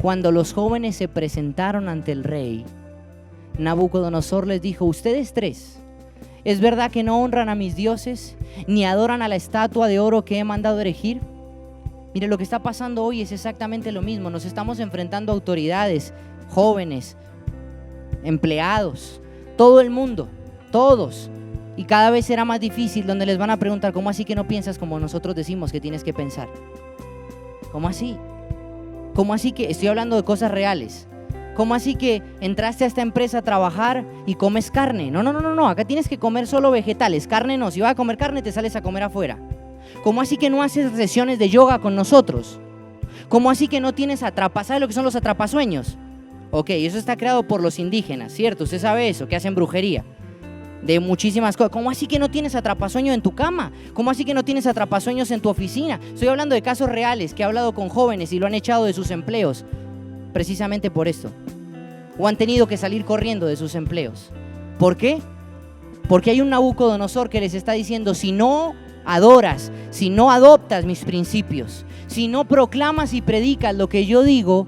Cuando los jóvenes se presentaron ante el rey, Nabucodonosor les dijo, ustedes 3, ¿es verdad que no honran a mis dioses, ni adoran a la estatua de oro que he mandado erigir? Mire, lo que está pasando hoy es exactamente lo mismo. Nos estamos enfrentando a autoridades, jóvenes, empleados, todo el mundo, todos. Y cada vez será más difícil, donde les van a preguntar, ¿cómo así que no piensas como nosotros decimos que tienes que pensar? ¿Cómo así? ¿Cómo así que estoy hablando de cosas reales? ¿Cómo así que entraste a esta empresa a trabajar y comes carne? No, acá tienes que comer solo vegetales, carne no. Si vas a comer carne te sales a comer afuera. ¿Cómo así que no haces sesiones de yoga con nosotros? ¿Cómo así que no tienes atrapas? ¿Sabe lo que son los atrapasueños? Ok, eso está creado por los indígenas, ¿cierto? Usted sabe eso, que hacen brujería de muchísimas cosas. ¿Cómo así que no tienes atrapasueños en tu cama? ¿Cómo así que no tienes atrapasueños en tu oficina? Estoy hablando de casos reales que he hablado con jóvenes y lo han echado de sus empleos precisamente por esto, o han tenido que salir corriendo de sus empleos. ¿Por qué? Porque hay un Nabucodonosor que les está diciendo, si no adoras, si no adoptas mis principios, si no proclamas y predicas lo que yo digo,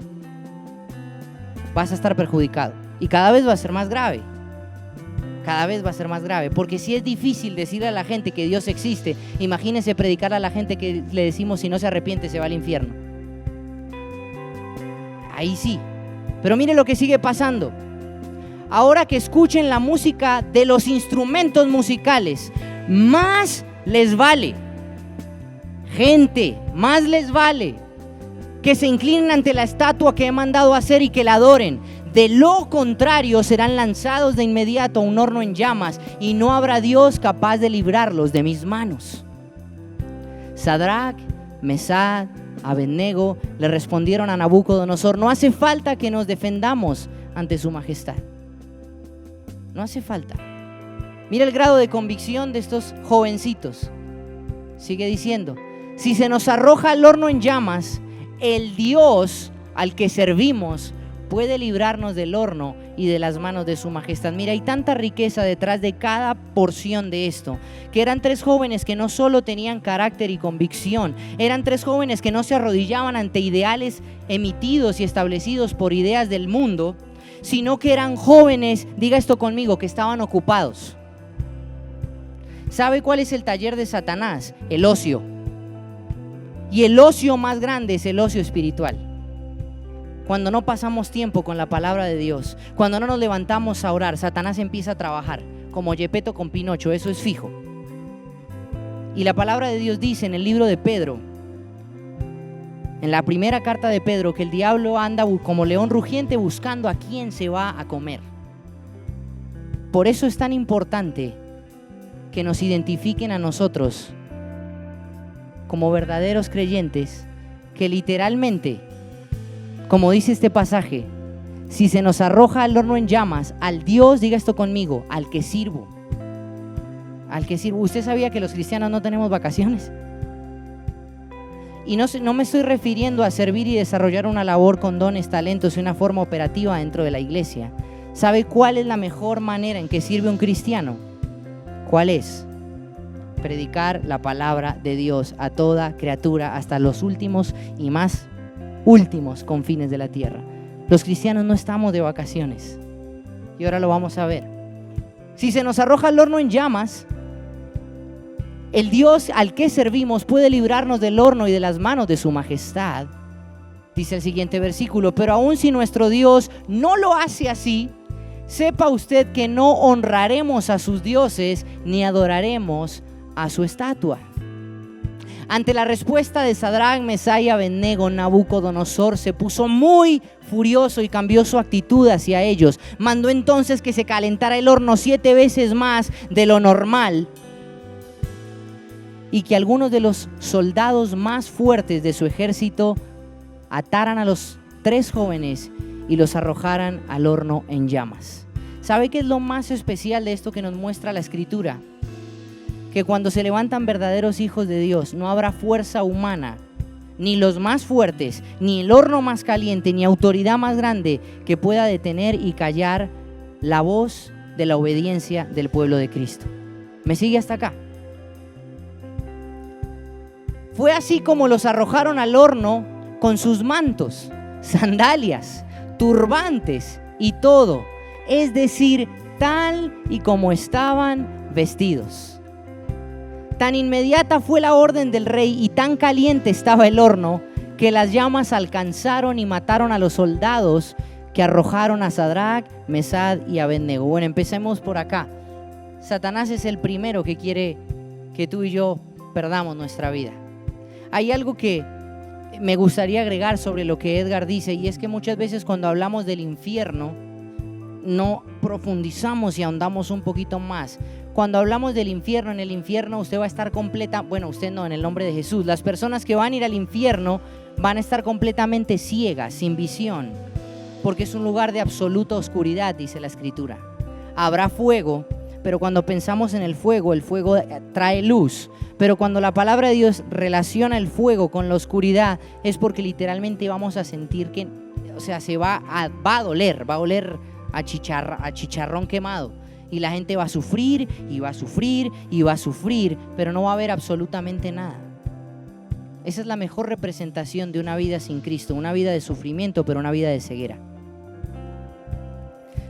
vas a estar perjudicado. Y cada vez va a ser más grave. Cada vez va a ser más grave, porque si es difícil decirle a la gente que Dios existe, imagínense predicar a la gente que le decimos si no se arrepiente se va al infierno. Ahí sí. Pero mire lo que sigue pasando. Ahora que escuchen la música de los instrumentos musicales, más les vale, gente, más les vale que se inclinen ante la estatua que he mandado hacer y que la adoren. De lo contrario serán lanzados de inmediato a un horno en llamas y no habrá Dios capaz de librarlos de mis manos. Sadrach, Mesach, Abednego le respondieron a Nabucodonosor, no hace falta que nos defendamos ante su majestad. No hace falta. Mira el grado de convicción de estos jovencitos. Sigue diciendo, si se nos arroja al horno en llamas, el Dios al que servimos puede librarnos del horno y de las manos de su majestad. Mira, hay tanta riqueza detrás de cada porción de esto, que eran 3 jóvenes que no solo tenían carácter y convicción, eran 3 jóvenes que no se arrodillaban ante ideales emitidos y establecidos por ideas del mundo, sino que eran jóvenes, diga esto conmigo, que estaban ocupados. ¿Sabe cuál es el taller de Satanás? El ocio. Y el ocio más grande es el ocio espiritual. Cuando no pasamos tiempo con la palabra de Dios, cuando no nos levantamos a orar, Satanás empieza a trabajar como Gepetto con Pinocho, eso es fijo. Y la palabra de Dios dice en el libro de Pedro, en la primera carta de Pedro, que el diablo anda como león rugiente buscando a quién se va a comer. Por eso es tan importante que nos identifiquen a nosotros como verdaderos creyentes, que literalmente, como dice este pasaje, si se nos arroja al horno en llamas, al Dios, diga esto conmigo, al que sirvo. Al que sirvo. ¿Usted sabía que los cristianos no tenemos vacaciones? Y no me estoy refiriendo a servir y desarrollar una labor con dones, talentos y una forma operativa dentro de la iglesia. ¿Sabe cuál es la mejor manera en que sirve un cristiano? ¿Cuál es? Predicar la palabra de Dios a toda criatura hasta los últimos y más últimos confines de la tierra. Los cristianos no estamos de vacaciones. Y ahora lo vamos a ver. Si se nos arroja al horno en llamas, el Dios al que servimos puede librarnos del horno y de las manos de su majestad. Dice el siguiente versículo: pero aun si nuestro Dios no lo hace así, sepa usted que no honraremos a sus dioses ni adoraremos a su estatua. Ante la respuesta de Sadrach, Mesach y Abednego, Nabucodonosor se puso muy furioso y cambió su actitud hacia ellos. Mandó entonces que se calentara el horno 7 veces más de lo normal y que algunos de los soldados más fuertes de su ejército ataran a los 3 jóvenes y los arrojaran al horno en llamas. ¿Sabe qué es lo más especial de esto que nos muestra la Escritura? Que cuando se levantan verdaderos hijos de Dios, no habrá fuerza humana, ni los más fuertes, ni el horno más caliente, ni autoridad más grande que pueda detener y callar la voz de la obediencia del pueblo de Cristo. ¿Me sigue hasta acá? Fue así como los arrojaron al horno con sus mantos, sandalias, turbantes y todo, es decir, tal y como estaban vestidos. Tan inmediata fue la orden del rey y tan caliente estaba el horno que las llamas alcanzaron y mataron a los soldados que arrojaron a Sadrach, Mesach y Abednego. Bueno, empecemos por acá. Satanás es el primero que quiere que tú y yo perdamos nuestra vida. Hay algo que me gustaría agregar sobre lo que Edgar dice, y es que muchas veces cuando hablamos del infierno no profundizamos y ahondamos un poquito más. Cuando hablamos del infierno, en el infierno usted va a estar completa, bueno, usted no, en el nombre de Jesús. Las personas que van a ir al infierno van a estar completamente ciegas, sin visión, porque es un lugar de absoluta oscuridad, dice la Escritura. Habrá fuego, pero cuando pensamos en el fuego trae luz. Pero cuando la palabra de Dios relaciona el fuego con la oscuridad, es porque literalmente vamos a sentir que, o sea, va a oler a chicharrón quemado. Y la gente va a sufrir, y va a sufrir, y va a sufrir, pero no va a haber absolutamente nada. Esa es la mejor representación de una vida sin Cristo, una vida de sufrimiento, pero una vida de ceguera.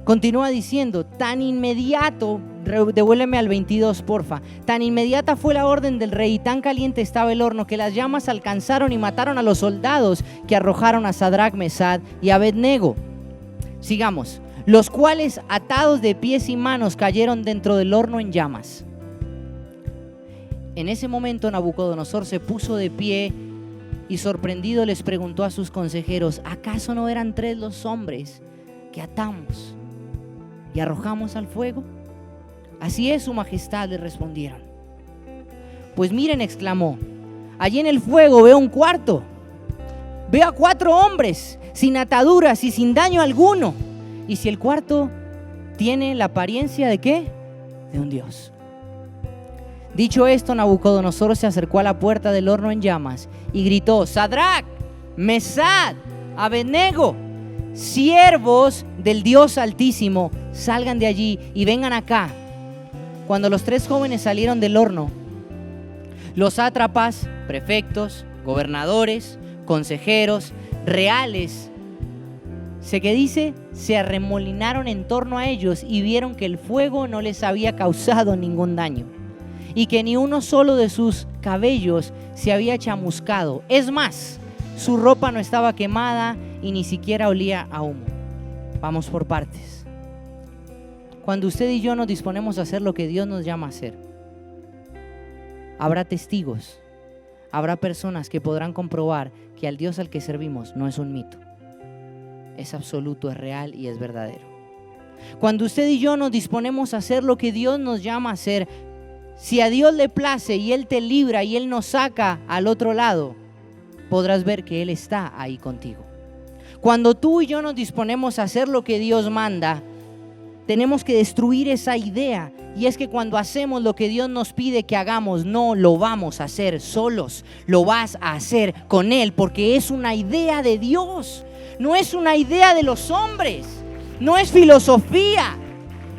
Continúa diciendo, tan inmediato, devuélveme al 22 porfa, tan inmediata fue la orden del rey y tan caliente estaba el horno que las llamas alcanzaron y mataron a los soldados que arrojaron a Sadrach, Mesach y Abednego. Sigamos. Los cuales atados de pies y manos cayeron dentro del horno en llamas. En ese momento Nabucodonosor se puso de pie y sorprendido les preguntó a sus consejeros, ¿acaso no eran 3 los hombres que atamos y arrojamos al fuego? Así es, su majestad, le respondieron. Pues miren, exclamó, allí en el fuego veo un cuarto, veo a 4 hombres sin ataduras y sin daño alguno. Y si el cuarto tiene la apariencia ¿de qué? De un dios. Dicho esto, Nabucodonosor se acercó a la puerta del horno en llamas y gritó, Sadrach, Mesach, Abednego, siervos del Dios Altísimo, salgan de allí y vengan acá. Cuando los 3 jóvenes salieron del horno, los sátrapas, prefectos, gobernadores, consejeros, reales, se arremolinaron en torno a ellos y vieron que el fuego no les había causado ningún daño y que ni uno solo de sus cabellos se había chamuscado. Es más, su ropa no estaba quemada y ni siquiera olía a humo. Vamos por partes. Cuando usted y yo nos disponemos a hacer lo que Dios nos llama a hacer, habrá testigos, habrá personas que podrán comprobar que al Dios al que servimos no es un mito. Es absoluto, es real y es verdadero. Cuando usted y yo nos disponemos a hacer lo que Dios nos llama a hacer, si a Dios le place y Él te libra y Él nos saca al otro lado, podrás ver que Él está ahí contigo. Cuando tú y yo nos disponemos a hacer lo que Dios manda, tenemos que destruir esa idea. Y es que cuando hacemos lo que Dios nos pide que hagamos, no lo vamos a hacer solos, lo vas a hacer con Él, porque es una idea de Dios, no es una idea de los hombres, no es filosofía,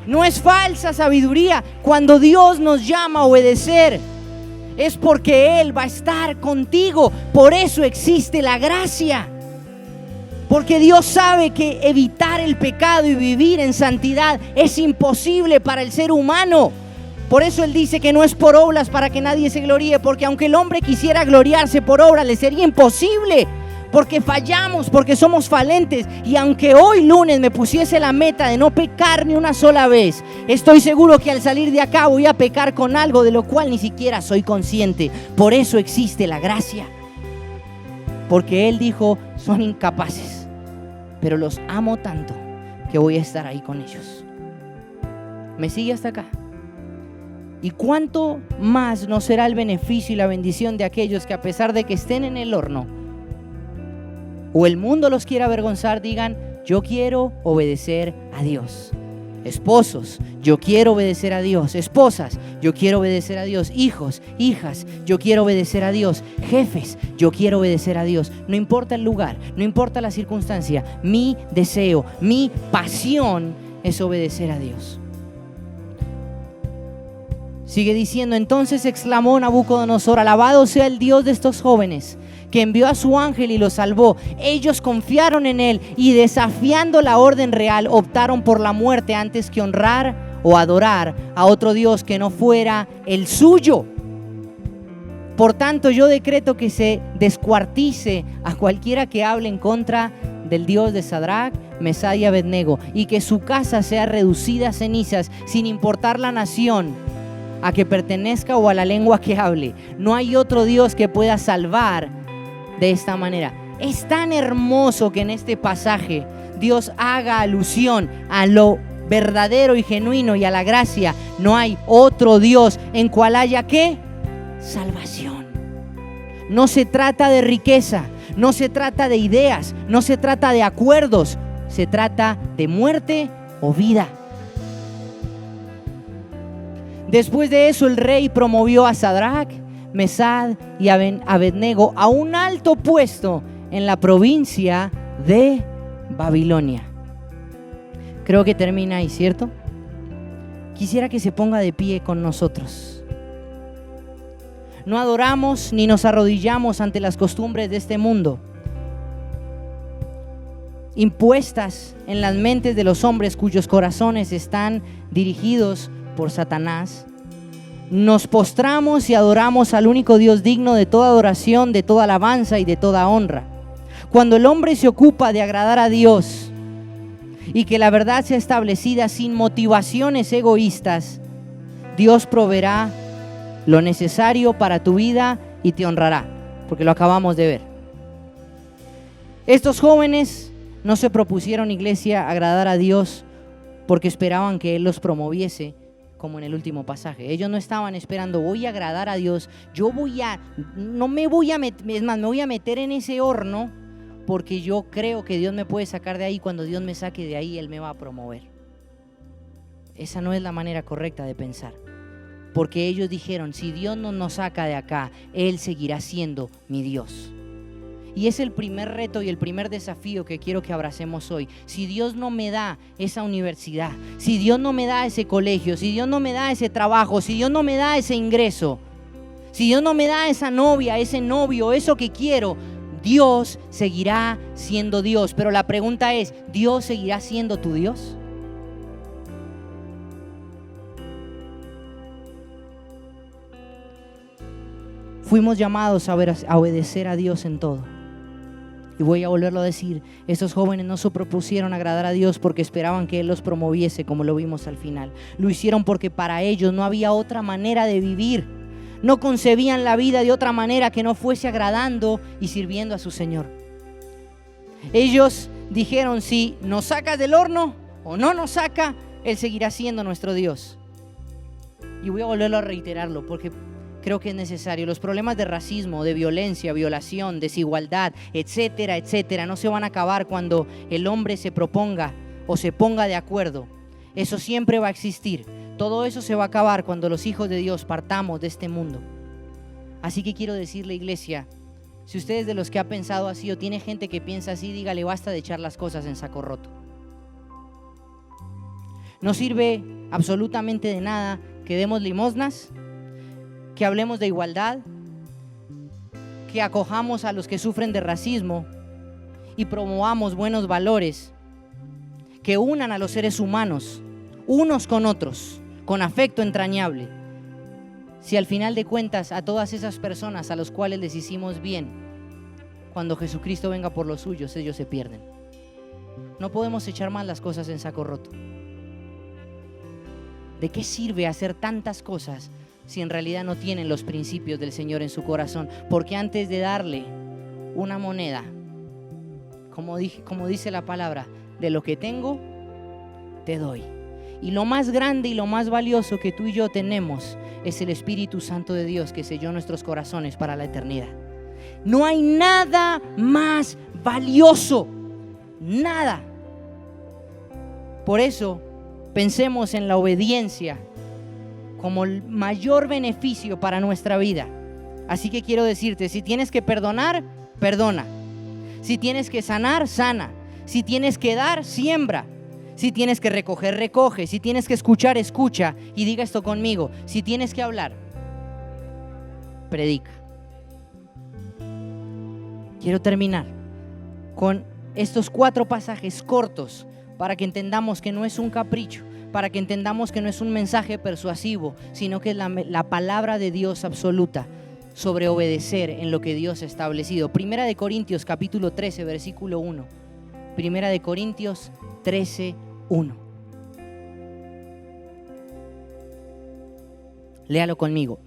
no es falsa sabiduría. Cuando Dios nos llama a obedecer, es porque Él va a estar contigo. Por eso existe la gracia. Porque Dios sabe que evitar el pecado y vivir en santidad es imposible para el ser humano. Por eso Él dice que no es por obras para que nadie se gloríe, porque aunque el hombre quisiera gloriarse por obras, le sería imposible, porque fallamos, porque somos falentes. Y aunque hoy lunes me pusiese la meta de no pecar ni una sola vez, estoy seguro que al salir de acá voy a pecar con algo de lo cual ni siquiera soy consciente. Por eso existe la gracia, porque Él dijo: son incapaces, pero los amo tanto que voy a estar ahí con ellos. ¿Me sigue hasta acá? ¿Y cuánto más no será el beneficio y la bendición de aquellos que, a pesar de que estén en el horno o el mundo los quiera avergonzar, digan: yo quiero obedecer a Dios? Esposos, yo quiero obedecer a Dios. Esposas, yo quiero obedecer a Dios. Hijos, hijas, yo quiero obedecer a Dios. Jefes, yo quiero obedecer a Dios. No importa el lugar, no importa la circunstancia, mi deseo, mi pasión es obedecer a Dios. Sigue diciendo: entonces exclamó Nabucodonosor: alabado sea el Dios de estos jóvenes, que envió a su ángel y los salvó. Ellos confiaron en Él y, desafiando la orden real, optaron por la muerte antes que honrar o adorar a otro Dios que no fuera el suyo. Por tanto, yo decreto que se descuartice a cualquiera que hable en contra del Dios de Sadrach, Mesach y Abednego, y que su casa sea reducida a cenizas, sin importar la nación a que pertenezca o a la lengua que hable. No hay otro Dios que pueda salvar de esta manera. Es tan hermoso que en este pasaje Dios haga alusión a lo verdadero y genuino y a la gracia. No hay otro Dios en cual haya ¿qué? Salvación. No se trata de riqueza, no se trata de ideas, no se trata de acuerdos, se trata de muerte o vida. Después de eso, el rey promovió a Sadrach, Mesach y Abednego a un alto puesto en la provincia de Babilonia. Creo que termina ahí, ¿cierto? Quisiera que se ponga de pie con nosotros. No adoramos ni nos arrodillamos ante las costumbres de este mundo, impuestas en las mentes de los hombres cuyos corazones están dirigidos por Satanás. Nos postramos y adoramos al único Dios digno de toda adoración, de toda alabanza y de toda honra. Cuando el hombre se ocupa de agradar a Dios y que la verdad sea establecida sin motivaciones egoístas, Dios proveerá lo necesario para tu vida y te honrará, porque lo acabamos de ver. Estos jóvenes no se propusieron, iglesia, agradar a Dios porque esperaban que Él los promoviese, como en el último pasaje. Ellos no estaban esperando: voy a agradar a Dios, me voy a meter en ese horno porque yo creo que Dios me puede sacar de ahí. Cuando Dios me saque de ahí, Él me va a promover. Esa no es la manera correcta de pensar, porque ellos dijeron: si Dios no nos saca de acá, Él seguirá siendo mi Dios. Y es el primer reto y el primer desafío que quiero que abracemos hoy. Si Dios no me da esa universidad, si Dios no me da ese colegio, si Dios no me da ese trabajo, si Dios no me da ese ingreso, si Dios no me da esa novia, ese novio, eso que quiero, Dios seguirá siendo Dios. Pero la pregunta es: ¿Dios seguirá siendo tu Dios? Fuimos llamados a obedecer a Dios en todo. Y voy a volverlo a decir: estos jóvenes no se propusieron agradar a Dios porque esperaban que Él los promoviese, como lo vimos al final. Lo hicieron porque para ellos no había otra manera de vivir. No concebían la vida de otra manera que no fuese agradando y sirviendo a su Señor. Ellos dijeron: si nos sacas del horno o no nos saca, Él seguirá siendo nuestro Dios. Y voy a volverlo a reiterarlo porque creo que es necesario. Los problemas de racismo, de violencia, violación, desigualdad, etcétera, etcétera, no se van a acabar cuando el hombre se proponga o se ponga de acuerdo. Eso siempre va a existir. Todo eso se va a acabar cuando los hijos de Dios partamos de este mundo. Así que quiero decirle, iglesia, si usted es de los que ha pensado así o tiene gente que piensa así, dígale, basta de echar las cosas en saco roto. No sirve absolutamente de nada que demos limosnas, que hablemos de igualdad, que acojamos a los que sufren de racismo y promovamos buenos valores que unan a los seres humanos unos con otros, con afecto entrañable. Si al final de cuentas a todas esas personas a los cuales les hicimos bien, cuando Jesucristo venga por los suyos, ellos se pierden. No podemos echar más las cosas en saco roto. ¿De qué sirve hacer tantas cosas si en realidad no tienen los principios del Señor en su corazón? Porque antes de darle una moneda, como dice la palabra, de lo que tengo, te doy. Y lo más grande y lo más valioso que tú y yo tenemos es el Espíritu Santo de Dios que selló nuestros corazones para la eternidad. No hay nada más valioso, nada. Por eso pensemos en la obediencia como el mayor beneficio para nuestra vida. Así que quiero decirte, si tienes que perdonar, perdona. Si tienes que sanar, sana. Si tienes que dar, siembra. Si tienes que recoger, recoge. Si tienes que escuchar, escucha. Y diga esto conmigo: si tienes que hablar, predica. Quiero terminar con estos 4 pasajes cortos para que entendamos que no es un capricho, para que entendamos que no es un mensaje persuasivo, sino que es la palabra de Dios absoluta sobre obedecer en lo que Dios ha establecido. Primera de Corintios capítulo 13, versículo 1. Primera de Corintios 13, 1. Léalo conmigo.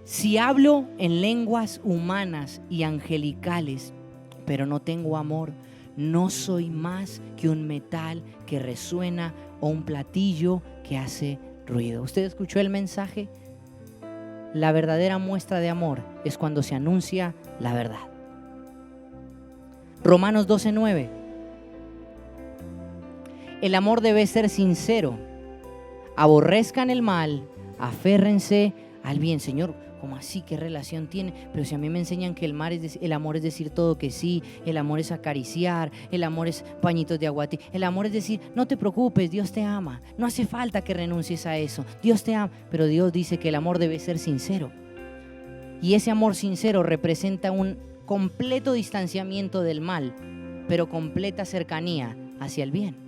Si hablo en lenguas humanas y angelicales, pero no tengo amor, no soy más que un metal que resuena o un platillo que hace ruido. ¿Usted escuchó el mensaje? La verdadera muestra de amor es cuando se anuncia la verdad. Romanos 12:9. El amor debe ser sincero. Aborrezcan el mal, aférrense al bien. Señor, ¿cómo así? ¿Qué relación tiene? Pero si a mí me enseñan que el amor es decir todo que sí, el amor es acariciar, el amor es pañitos de agua, el amor es decir, no te preocupes, Dios te ama, no hace falta que renuncies a eso, Dios te ama. Pero Dios dice que el amor debe ser sincero. Y ese amor sincero representa un completo distanciamiento del mal, pero completa cercanía hacia el bien.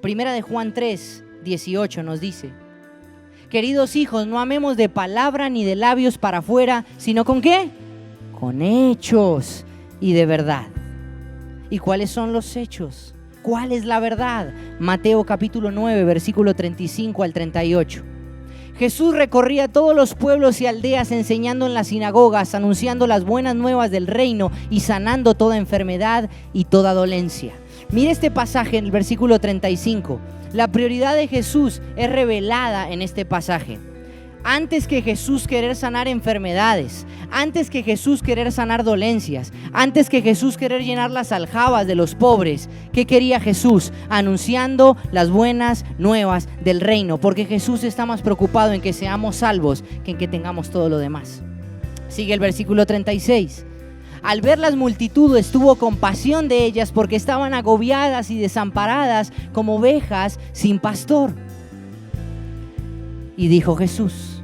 Primera de Juan 3:18 nos dice: queridos hijos, no amemos de palabra ni de labios para afuera, sino ¿con qué? Con hechos y de verdad. ¿Y cuáles son los hechos? ¿Cuál es la verdad? Mateo capítulo 9, versículo 35 al 38. Jesús recorría todos los pueblos y aldeas enseñando en las sinagogas, anunciando las buenas nuevas del reino y sanando toda enfermedad y toda dolencia. Mire este pasaje en el versículo 35. La prioridad de Jesús es revelada en este pasaje. Antes que Jesús querer sanar enfermedades, antes que Jesús querer sanar dolencias, antes que Jesús querer llenar las aljabas de los pobres, ¿qué quería Jesús? Anunciando las buenas nuevas del reino, porque Jesús está más preocupado en que seamos salvos que en que tengamos todo lo demás. Sigue el versículo 36. Al ver las multitudes tuvo compasión de ellas porque estaban agobiadas y desamparadas como ovejas sin pastor. Y dijo Jesús: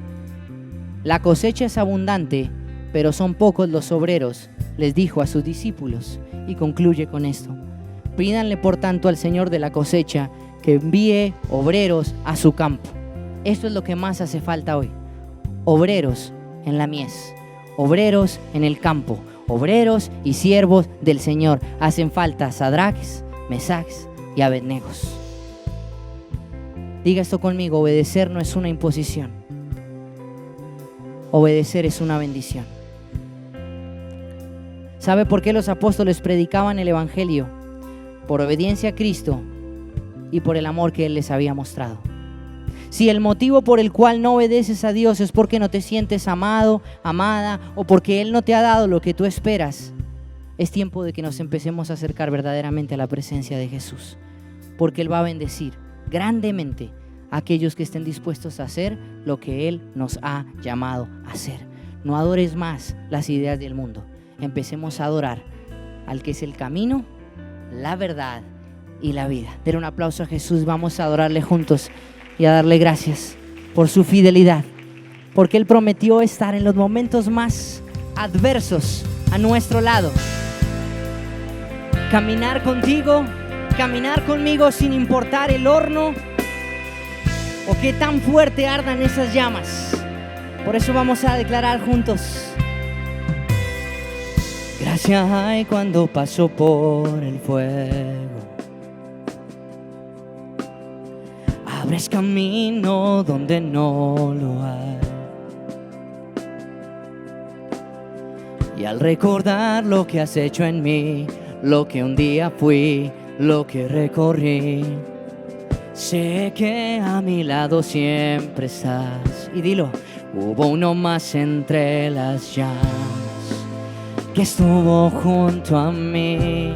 la cosecha es abundante, pero son pocos los obreros, les dijo a sus discípulos. Y concluye con esto: pídanle por tanto al Señor de la cosecha que envíe obreros a su campo. Esto es lo que más hace falta hoy: obreros en la mies, obreros en el campo, obreros y siervos del Señor. Hacen falta Sadraques, Mesaques y Abednegos. Diga esto conmigo: obedecer no es una imposición, obedecer es una bendición. ¿Sabe por qué los apóstoles predicaban el evangelio? Por obediencia a Cristo y por el amor que Él les había mostrado. Si el motivo por el cual no obedeces a Dios es porque no te sientes amado, amada, o porque Él no te ha dado lo que tú esperas, es tiempo de que nos empecemos a acercar verdaderamente a la presencia de Jesús, porque Él va a bendecir grandemente a aquellos que estén dispuestos a hacer lo que Él nos ha llamado a hacer. No adores más las ideas del mundo. Empecemos a adorar al que es el camino, la verdad y la vida. Den un aplauso a Jesús. Vamos a adorarle juntos y a darle gracias por su fidelidad, porque Él prometió estar en los momentos más adversos a nuestro lado. Caminar contigo, caminar conmigo sin importar el horno o qué tan fuerte ardan esas llamas. Por eso vamos a declarar juntos: gracias hay cuando paso por el fuego, abres camino donde no lo hay. Y al recordar lo que has hecho en mí, lo que un día fui, lo que recorrí, sé que a mi lado siempre estás. Y dilo: hubo uno más entre las llamas que estuvo junto a mí.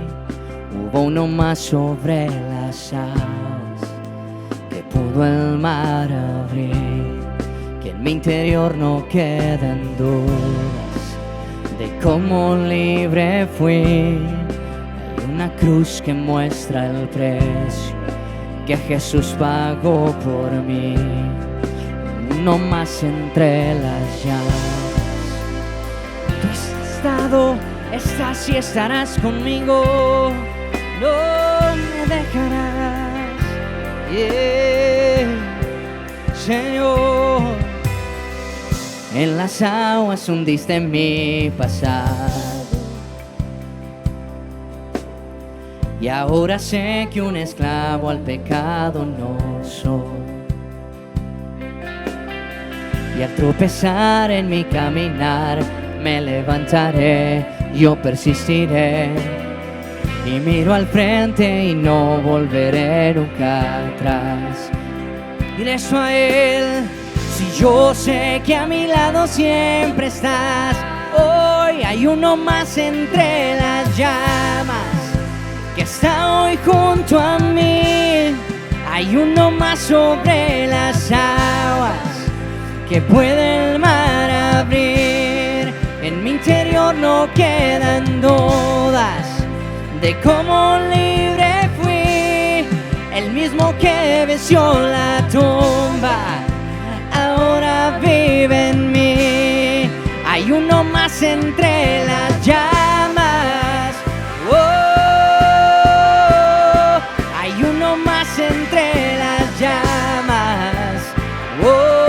Hubo uno más sobre las aguas que pudo el mar abrir. Que en mi interior no queden dudas de cómo libre fui. Hay una cruz que muestra el precio que Jesús pagó por mí. Uno más entre las llamas. Tú has estado, estás y estarás conmigo. No me dejarás, Señor. En las aguas hundiste mi pasado, y ahora sé que un esclavo al pecado no soy. Y al tropezar en mi caminar me levantaré, yo persistiré. Y miro al frente y no volveré nunca atrás. Dile eso a Él: si yo sé que a mi lado siempre estás, hoy hay uno más entre las llamas que está hoy junto a mí. Hay uno más sobre las aguas que puede el mar abrir. En mi interior no quedan dudas de cómo libre fui. El mismo que venció la tumba ahora vive en mí. Hay uno más entre las llamas. Oh, hay uno más entre las llamas. Oh,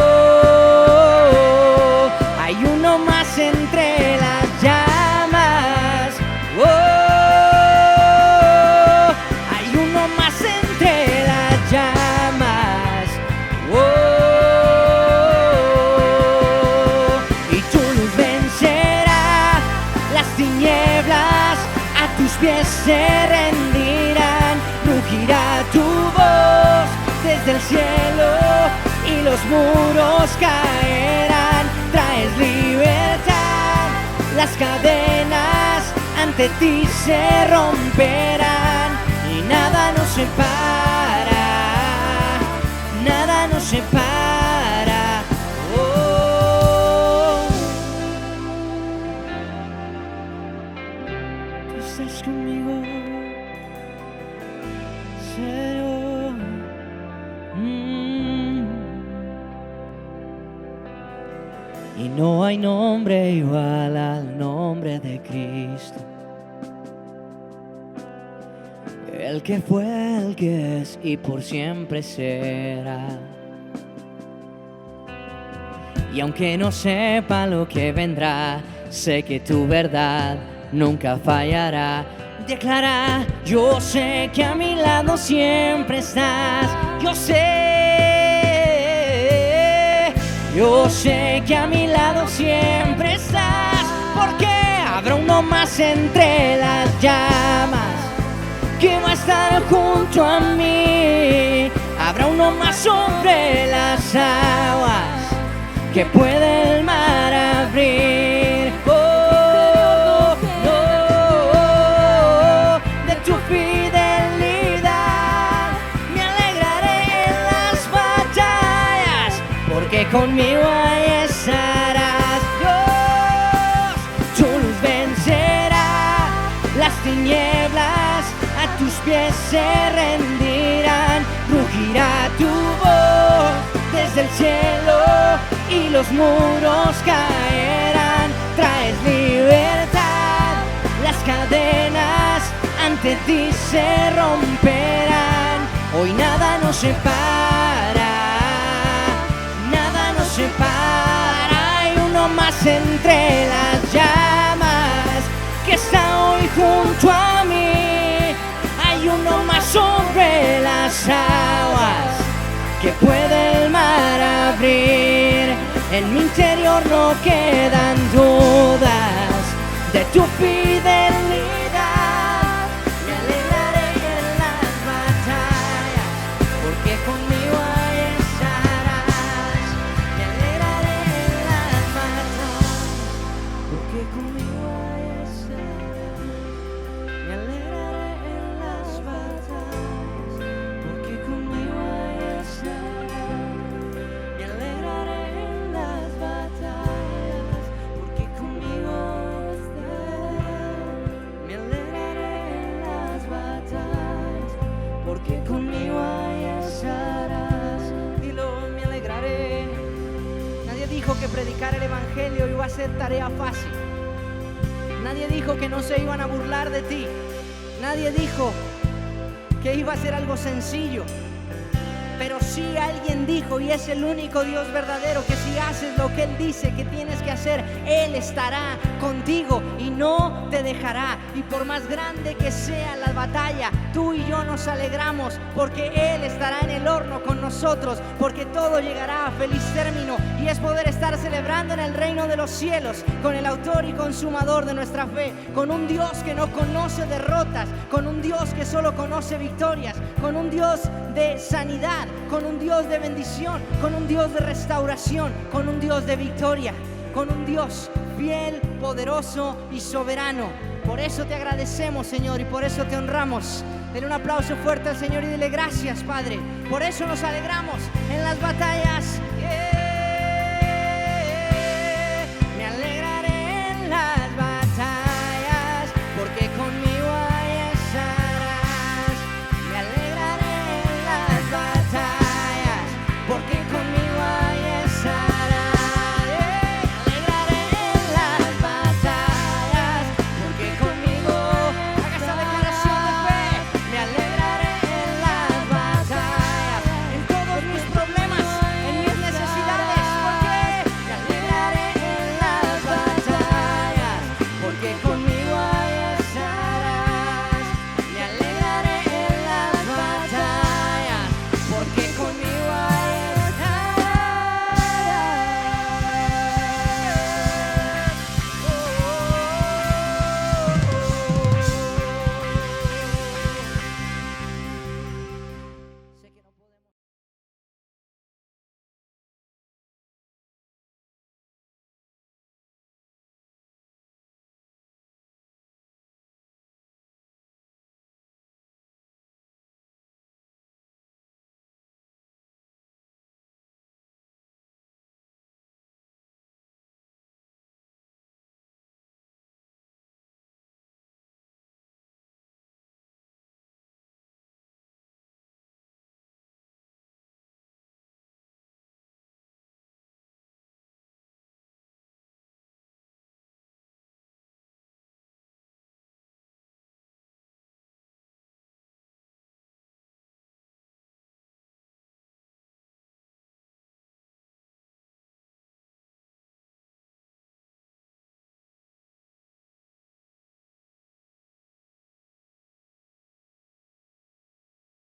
hay uno más entre las llamas. Oh, hay uno más entre las llamas. Oh, y tu luz vencerá las tinieblas, a tus pies se rendirán. Rugirá tu voz desde el cielo y los muros caerán. Traes libertad, las cadenas ante ti se romperán. Y nada nos separa, nada nos separa. Oh, tú estás conmigo, Señor. Y no hay nombre igual al nombre de Cristo, el que fue, el que es y por siempre será. Y aunque no sepa lo que vendrá, sé que tu verdad nunca fallará. Declara: yo sé que a mi lado siempre estás. Yo sé que a mi lado siempre estás, porque habrá uno más entre las llamas que va a estar junto a mí. Habrá uno más sobre las las aguas que puede el mar abrir. Oh, no, de tu fidelidad me alegraré en las batallas, porque conmigo ahí estarás. Dios, tu luz vencerá las tinieblas, a tus pies se rendirán, rugirá tu voz desde el cielo y los muros caerán. Traes libertad, las cadenas ante ti se romperán. Hoy nada nos separa, nada nos separa. Hay uno más entre las llamas que está hoy junto a mí. Hay uno más sobre las aguas que puede el mar abrir. En mi interior no quedan dudas de tu fidelidad. Me alegraré en las batallas, porque conmigo ahí estarás. Me alegraré en las batallas, porque conmigo ahí estarás. Me alegraré en las batallas, porque conmigo ahí estarás. Me alegraré en las batallas, porque conmigo estarás. Me alegraré en las batallas, porque conmigo ahí estarás. Dilo, me alegraré. Nadie dijo que predicar el evangelio iba a ser tarea fácil. Nadie dijo que no se iban a burlar de ti. Nadie dijo que iba a ser algo sencillo. Pero sí alguien dijo, y es el único Dios verdadero, que si haces lo que Él dice que tienes que hacer, Él estará contigo y no te dejará. Y por más grande que sea la batalla, tú y yo nos alegramos, porque Él estará en el horno con nosotros, porque todo llegará a feliz término, y es poder estar celebrando en el reino de los cielos con el autor y consumador de nuestra fe, con un Dios que no conoce derrotas, con un Dios que solo conoce victorias, con un Dios de sanidad, con un Dios de bendición, con un Dios de restauración, con un Dios de victoria, con un Dios fiel, poderoso y soberano. Por eso te agradecemos, Señor, y por eso te honramos. Dale un aplauso fuerte al Señor y dile gracias, Padre. Por eso nos alegramos en las batallas,